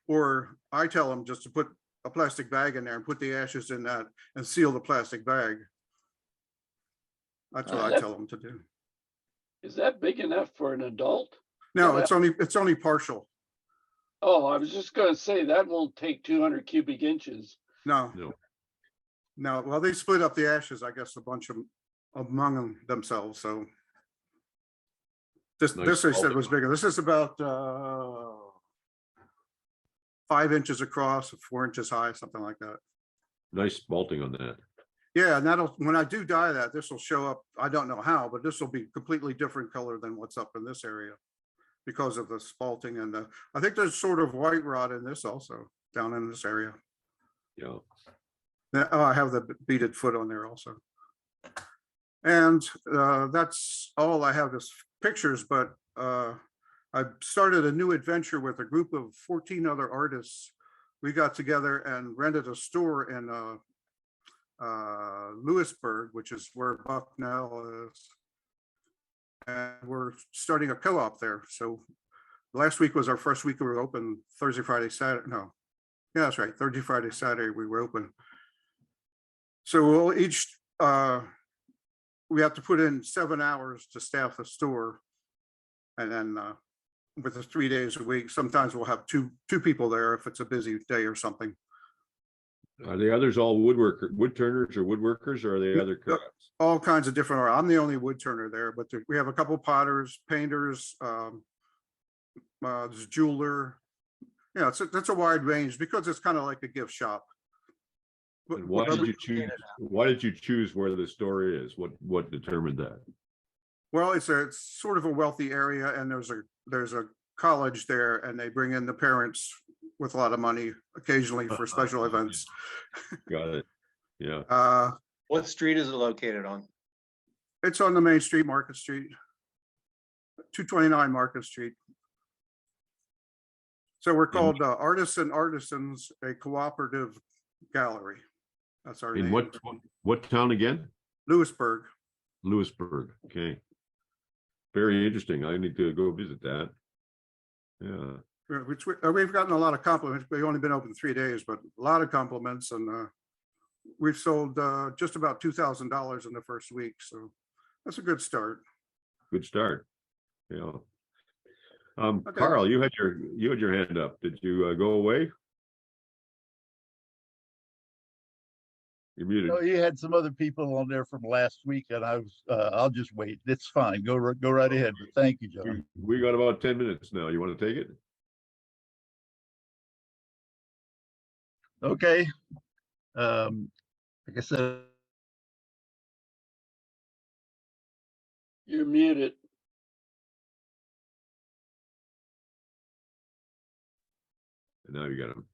or I tell them just to put a plastic bag in there and put the ashes in that and seal the plastic bag. That's what I tell them to do. Is that big enough for an adult? No, it's only partial. Oh, I was just gonna say that won't take 200 cubic inches. No. No. No, well, they split up the ashes, I guess, a bunch of among themselves, so. This Nice they said vaulting. was bigger. This is about 5 inches across, 4 inches high, something like that. Nice vaulting on that. Yeah, and that'll, when I do dye that, this will show up. I don't know how, but this will be completely different color than what's up in this area because of the spalting and I think there's sort of white rot in this also, down in this area. Yeah. Oh, I have the beaded foot on there also. And that's all I have is pictures, but I started a new adventure with a group of 14 other artists. We got together and rented a store in Lewisburg, which is where Bucknell is. And we're starting a co-op there. So last week was our first week we were open. Thursday, Friday, Saturday. No, yeah, that's right. Thursday, Friday, Saturday, we were open. So we'll each, we have to put in 7 hours to staff the store. And then with the 3 days a week, sometimes we'll have two people there if it's a busy day or something. Are the others all wood turners or woodworkers, or are they other crafts? All kinds of different art. I'm the only wood turner there, but we have a couple potters, painters, there's a jeweler. Yeah, that's a wide range because it's kind of like a gift shop. And why did you choose? Why did you choose where the store is? What determined that? Well, it's sort of a wealthy area, and there's a college there, and they bring in the parents with a lot of money occasionally for special events. Got it. Yeah. What street is it located on? It's on the main street, Market Street, 229 Market Street. So we're called Artists and Artisans, a cooperative gallery. That's our In name. what town again? Lewisburg. Lewisburg. Okay. Very interesting. I need to go visit that. Yeah. We've gotten a lot of compliments. We've only been open 3 days, but a lot of compliments, and we've sold just about $2,000 in the first week. So that's a good start. Good start. Yeah. Okay. Carl, you had your hand up. Did you go away? You're muted. No, you had some other people on there from last week, and I was. I'll just wait. It's fine. Go right ahead. But thank you, John. We got about 10 minutes now. You want to take it? Okay. Like I said, You're muted. And now you got them.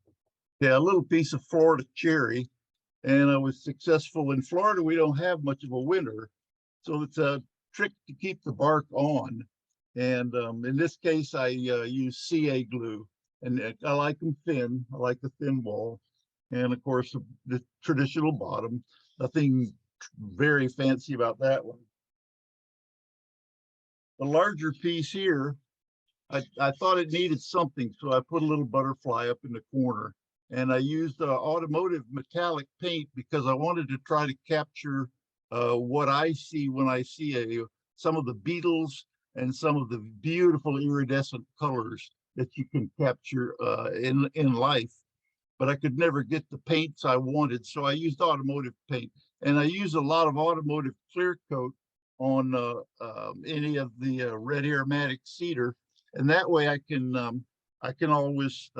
yeah, a little piece of Florida cherry, and I was successful. In Florida, we don't have much of a winter, so it's a trick to keep the bark on. And in this case, I use CA glue, and I like them thin. I like the thin wall, and of course the traditional bottom. Nothing very fancy about that one. The larger piece here, I thought it needed something, so I put a little butterfly up in the corner, and I used automotive metallic paint because I wanted to try to capture what I see when I see some of the beetles and some of the beautiful iridescent colors that you can capture in life. But I could never get the paints I wanted, so I used automotive paint, and I use a lot of automotive clear coat on any of the red aromatic cedar, and that way I can always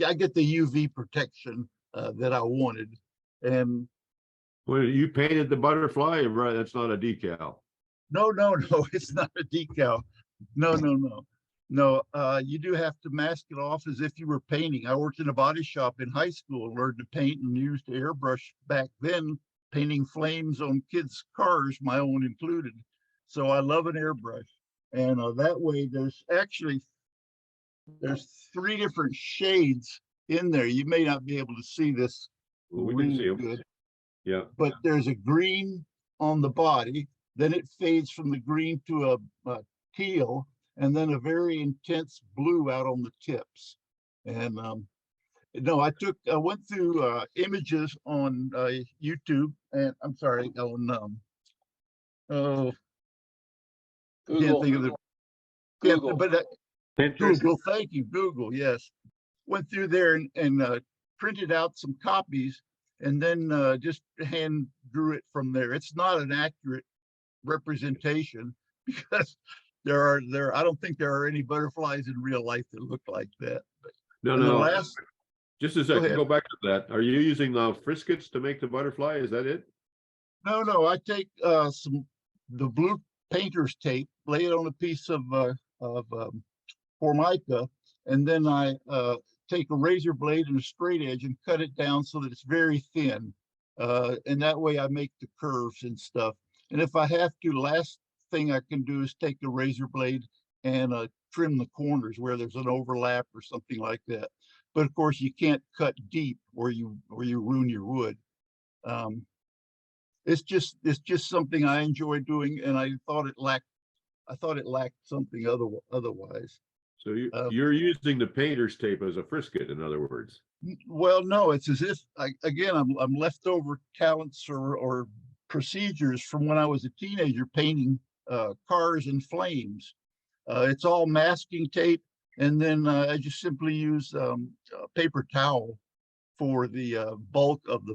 I get the UV protection that I wanted. And Well, you painted the butterfly, right? That's not a decal. no, it's not a decal. No. You do have to mask it off as if you were painting. I worked in a body shop in high school, learned to paint and used airbrush back then, painting flames on kids' cars, my own included. So I love an airbrush. And that way there's 3 different shades in there. You may not be able to see this Well, we can see really 'em. good, Yeah. but there's a green on the body, then it fades from the green to a teal, and then a very intense blue out on the tips. And no, I went through images on YouTube, and I'm sorry, on oh, I can't Google. think of the Google. but Google, thank you, Google, yes. Went through there and printed out some copies, and then just hand drew it from there. It's not an accurate representation because I don't think there are any butterflies in real life that look like that. But No. Just a second, ahead. go back to that. Are you using the friscuits to make the butterfly? Is that it? No, I take the blue painter's tape, lay it on a piece of Formica, and then I take a razor blade and a straight edge and cut it down so that it's very thin. And that way I make the curves and stuff. And if I have to, last thing I can do is take a razor blade and trim the corners where there's an overlap or something like that. But of course you can't cut deep or you ruin your wood. It's just something I enjoy doing, and I thought it lacked something otherwise. So you're using the painter's tape as a frisket, in other words. Well, no, it's as if I'm leftover talents or procedures from when I was a teenager painting cars in flames. It's all masking tape, and then I just simply use a paper towel for the bulk of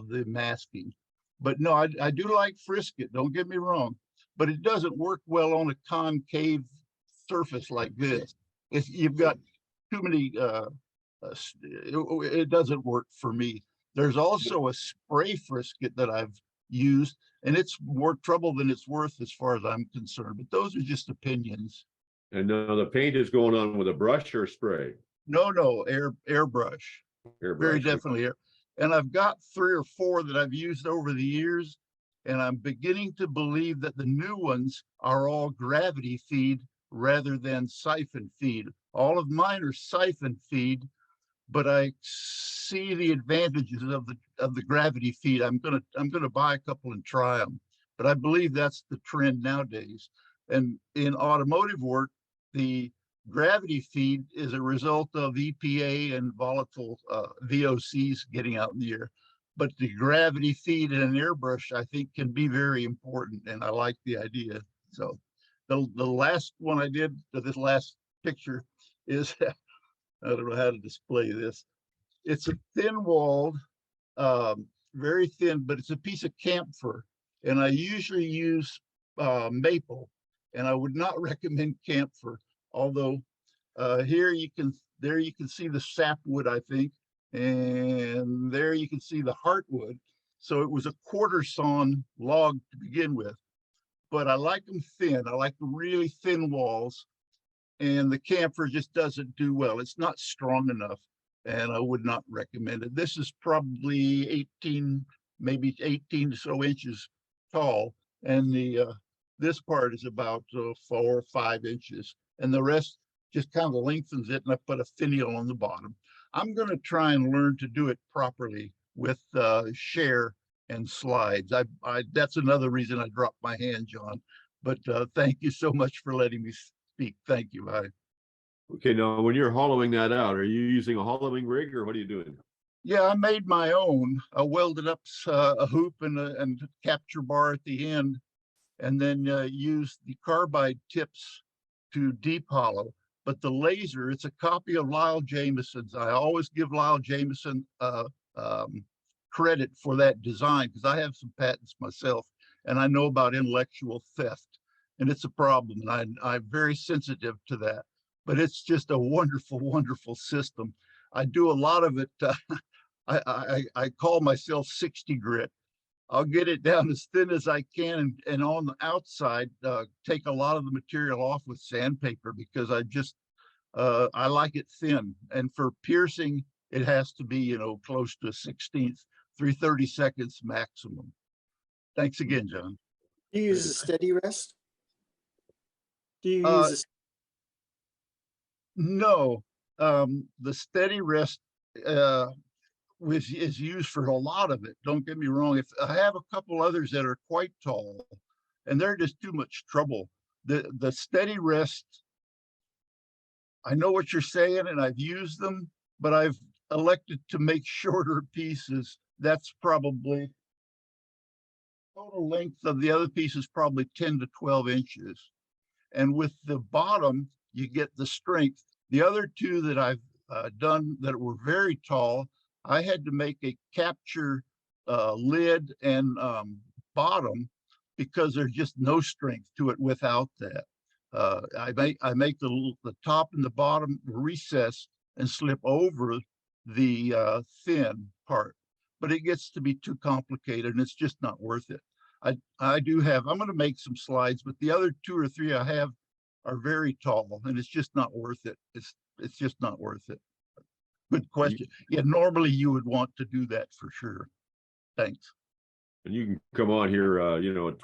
the masking. But no, I do like frisket, don't get me wrong, but it doesn't work well on a concave surface like this. If you've got too many, it doesn't work for me. There's also a spray frisket that I've used, and it's more trouble than it's worth as far as I'm concerned, but those are just opinions. And now the paint is going on with a brush or spray? No, airbrush. Very definitely. And I've got 3 or 4 that I've used over the years, and I'm beginning to believe that the new ones are all gravity feed rather than siphon feed. All of mine are siphon feed, but I see the advantages of the gravity feed. I'm gonna buy a couple and try them, but I believe that's the trend nowadays. And in automotive work, the gravity feed is a result of EPA and volatile VOCs getting out in the air. But the gravity feed in an airbrush, I think, can be very important, and I like the idea. So the last one I did, this last picture, is I don't know how to display this. It's a thin-walled, very thin, but it's a piece of camphor, and I usually use maple, and I would not recommend camphor. Although there you can see the sapwood, I think, and there you can see the heartwood. So it was a quarter sawn log to begin with, but I like them thin. I like the really thin walls, and the camphor just doesn't do well. It's not strong enough, and I would not recommend it. This is probably 18, maybe 18 or so inches tall, and this part is about 4 or 5 inches. And the rest just kind of lengthens it, and I put a finial on the bottom. I'm going to try and learn to do it properly with share and slides. That's another reason I dropped my hand, John. But thank you so much for letting me speak. Thank you. Okay, now when you're hollowing that out, are you using a hollowing rig or what are you doing? Yeah, I made my own. I welded up a hoop and a capture bar at the end, and then used the carbide tips to deep hollow. But the laser, it's a copy of Lyle Jamieson's. I always give Lyle Jamieson credit for that design because I have some patents myself and I know about intellectual theft, and it's a problem, and I'm very sensitive to that. But it's just a wonderful, wonderful system. I do a lot of it. I call myself 60 grit. I'll get it down as thin as I can, and on the outside, take a lot of the material off with sandpaper because I like it thin. And for piercing, it has to be, you know, close to a 16th, 3/32 maximum. Thanks again, John. Do you use a steady rest? Do you use a No, the steady rest is used for a lot of it. Don't get me wrong. If I have a couple others that are quite tall, and they're just too much trouble. The steady rest, I know what you're saying, and I've used them, but I've elected to make shorter pieces. That's probably total length of the other piece is probably 10 to 12 inches. And with the bottom, you get the strength. The other two that I've done that were very tall, I had to make a capture lid and bottom because there's just no strength to it without that. I make the top and the bottom recess and slip over the thin part, but it gets to be too complicated and it's just not worth it. I do have, I'm going to make some slides, but the other 2 or 3 I have are very tall and it's just not worth it. It's just not worth it. Good question. Yeah, normally you would want to do that for sure. Thanks. And you can come on here, you know, at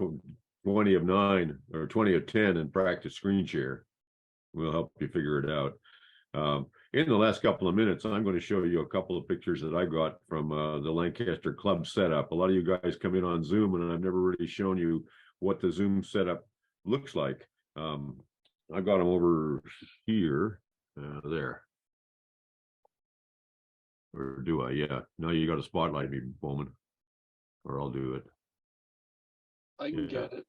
20 of 9 or 20 of 10 and practice screen share. We'll help you figure it out. In the last couple of minutes, I'm going to show you a couple of pictures that I got from the Lancaster Club setup. A lot of you guys come in on Zoom, and I've never really shown you what the Zoom setup looks like. I've got them over here, there. Or do I? Yeah. Now you got to spotlight me, Bowman, or I'll do it. I can get it.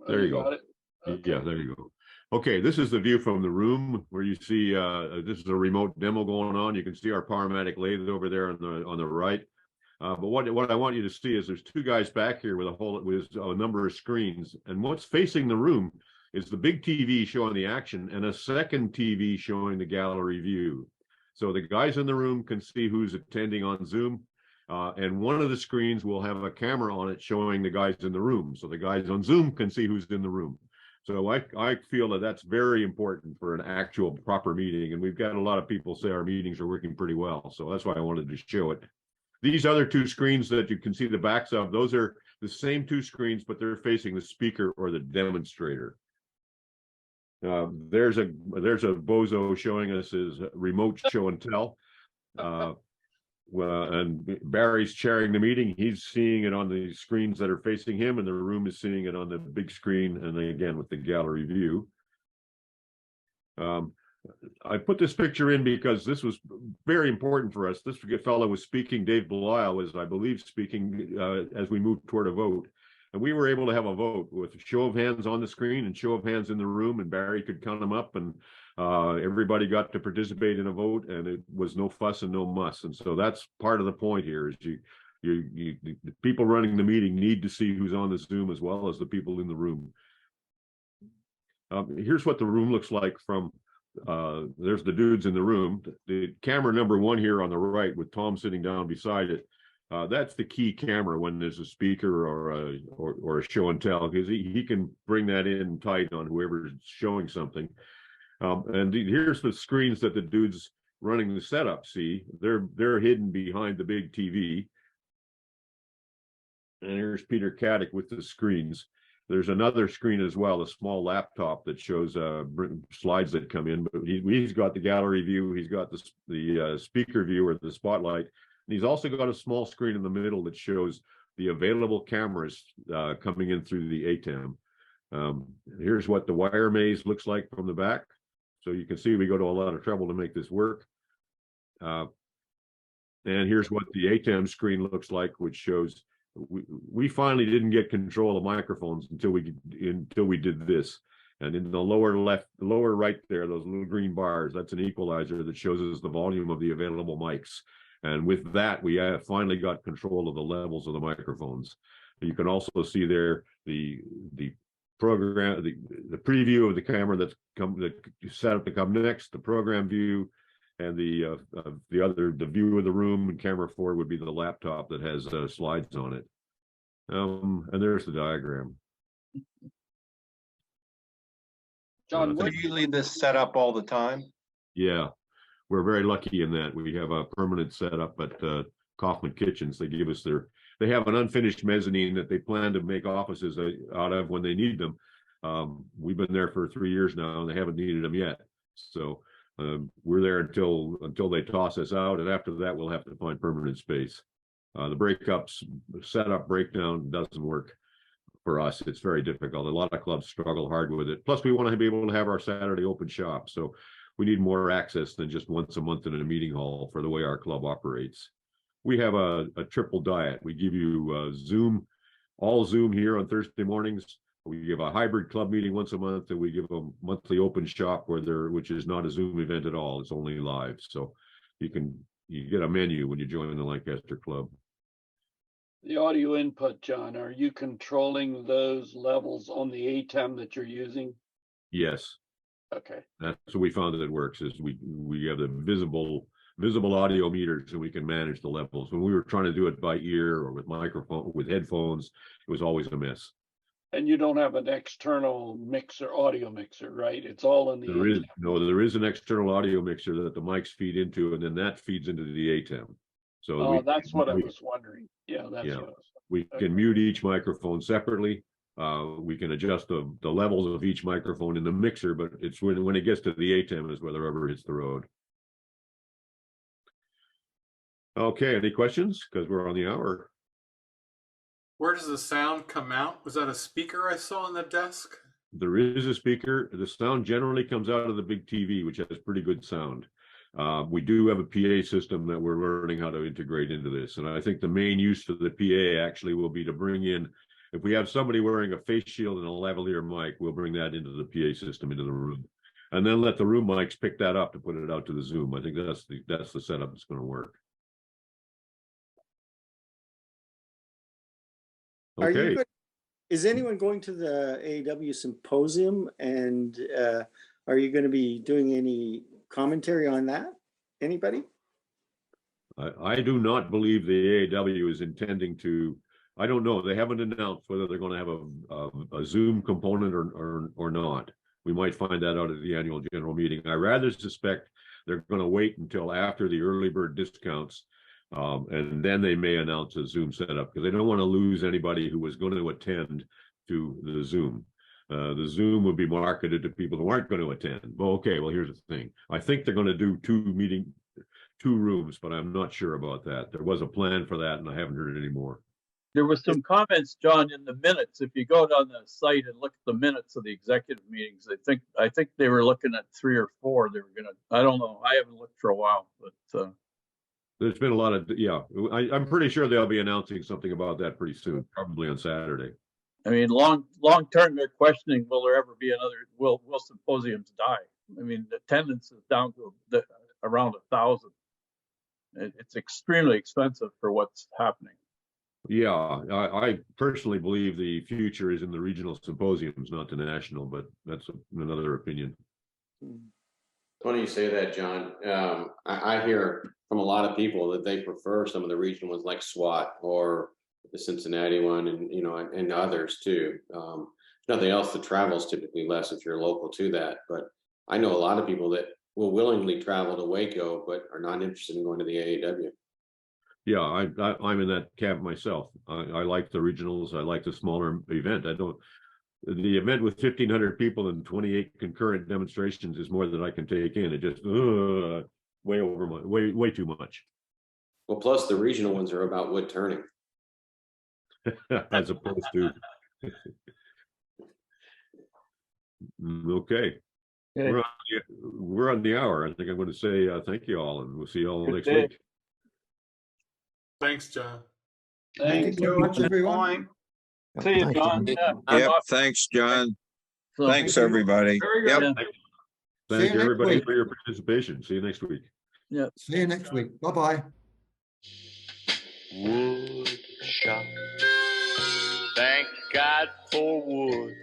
There you go. Got it? Okay. Yeah, there you go. Okay, this is the view from the room where you see this is a remote demo going on. You can see our Powermatic lathe over there on the right. But what I want you to see is there's 2 guys back here with a number of screens, and what's facing the room is the big TV showing the action and a second TV showing the gallery view. So the guys in the room can see who's attending on Zoom. And one of the screens will have a camera on it showing the guys in the room. So the guys on Zoom can see who's in the room. So I feel that that's very important for an actual proper meeting. And we've got a lot of people say our meetings are working pretty well. So that's why I wanted to show it. These other 2 screens that you can see the backs of, those are the same 2 screens, but they're facing the speaker or the demonstrator. There's a bozo showing us his remote show and tell. And Barry's chairing the meeting. He's seeing it on the screens that are facing him, and the room is seeing it on the big screen, and then again with the gallery view. I put this picture in because this was very important for us. This fellow was speaking, Dave Belisle was, I believe, speaking as we moved toward a vote. And we were able to have a vote with a show of hands on the screen and show of hands in the room, and Barry could count them up, and everybody got to participate in a vote, and it was no fuss and no muss. And so that's part of the point here is the people running the meeting need to see who's on the Zoom as well as the people in the room. Here's what the room looks like from, there's the dudes in the room. The camera number 1 here on the right with Tom sitting down beside it. That's the key camera when there's a speaker or a show and tell, because he can bring that in tight on whoever's showing something. And here's the screens that the dudes running the setup see. They're hidden behind the big TV. And here's Peter Caddick with the screens. There's another screen as well, a small laptop that shows slides that come in. But he's got the gallery view. He's got the speaker view or the spotlight. And he's also got a small screen in the middle that shows the available cameras coming in through the ATEM. Here's what the wire maze looks like from the back. So you can see we go to a lot of trouble to make this work. And here's what the ATEM screen looks like, which shows we finally didn't get control of microphones until we did this. And in the lower left, the lower right there, those little green bars, that's an equalizer that shows us the volume of the available mics. And with that, we have finally got control of the levels of the microphones. You can also see there the program, the preview of the camera that's set up to come next, the program view, and the view of the room, and camera 4 would be the laptop that has slides on it. And there's the diagram. John, So you leave this set up all the time? Yeah, we're very lucky in that we have a permanent setup at Kaufman Kitchens. They give us they have an unfinished mezzanine that they plan to make offices out of when they need them. We've been there for 3 years now, and they haven't needed them yet. So we're there until they toss us out, and after that, we'll have to find permanent space. The setup breakdown doesn't work for us. It's very difficult. A lot of clubs struggle hard with it. Plus, we want to be able to have our Saturday open shop. So we need more access than just once a month in a meeting hall for the way our club operates. We have a triple diet. We give you all Zoom here on Thursday mornings. We give a hybrid club meeting once a month, and we give a monthly open shop which is not a Zoom event at all. It's only live. So you get a menu when you join the Lancaster Club. the audio input, John, are you controlling those levels on the ATEM that you're using? Yes. Okay. That's what we found that it works, is we have the visible audio meters, and we can manage the levels. When we were trying to do it by ear or with headphones, it was always a mess. And you don't have an external audio mixer, right? It's all in the ATEM. There is an external audio mixer that the mics feed into, and then that feeds into the ATEM. So that's what I was wondering. Yeah, we can mute each microphone separately. We can adjust the levels of each microphone in the mixer, but it's when it gets to the ATEM is where the rubber hits the road. Okay, any questions? Because we're on the hour. Where does the sound come out? Was that a speaker I saw on the desk? There is a speaker. The sound generally comes out of the big TV, which has pretty good sound. We do have a PA system that we're learning how to integrate into this. And I think the main use for the PA actually will be to bring in, if we have somebody wearing a face shield and a lavalier mic, we'll bring that into the PA system, into the room. And then let the room mics pick that up to put it out to the Zoom. I think that's the setup that's going to work. Okay. Is anyone going to the AEW symposium, and are you going to be doing any commentary on that? Anybody? I do not believe the AEW is intending to. I don't know. They haven't announced whether they're going to have a Zoom component or not. We might find that out at the annual general meeting. I rather suspect they're going to wait until after the early bird discounts. And then they may announce a Zoom setup, because they don't want to lose anybody who was going to attend to the Zoom. The Zoom would be marketed to people who aren't going to attend. Well, okay, well, here's the thing. I think they're going to do two rooms, but I'm not sure about that. There was a plan for that, and I haven't heard any more. There were some comments, John, in the minutes. If you go down the site and look at the minutes of the executive meetings, I think they were looking at 3 or 4. They were going to, I don't know. I haven't looked for a while, but there's been a lot of, I'm pretty sure they'll be announcing something about that pretty soon, probably on Saturday. I mean, long term, they're questioning, will there ever be another, will symposiums die? I mean, the attendance is down to around 1,000. It's extremely expensive for what's happening. Yeah, I personally believe the future is in the regional symposiums, not the national, but that's another opinion. Funny you say that, John. I hear from a lot of people that they prefer some of the regional ones like SWAT or the Cincinnati one, and and others too. Nothing else, the travel's typically less if you're local to that. But I know a lot of people that will willingly travel to Waco, but are not interested in going to the AAW. Yeah, I'm in that camp myself. I like the regionals. I like the smaller event. The event with 1,500 people and 28 concurrent demonstrations is more than I can take in. It just way too much. Well, plus the regional ones are about wood turning. As opposed to okay. Okay. We're on the hour. I think I'm going to say thank you all, and we'll see you all Good next day. week. Thanks, John. Thank very much, everyone. See you, John. Yeah, I'm Yep, off. thanks, John. So- Thanks, everybody. Very Yep. good. Thank See you you, next everybody, week. for your participation. See you next week. Yeah. See you next week. Bye-bye. Wood shop. Thank God for wood.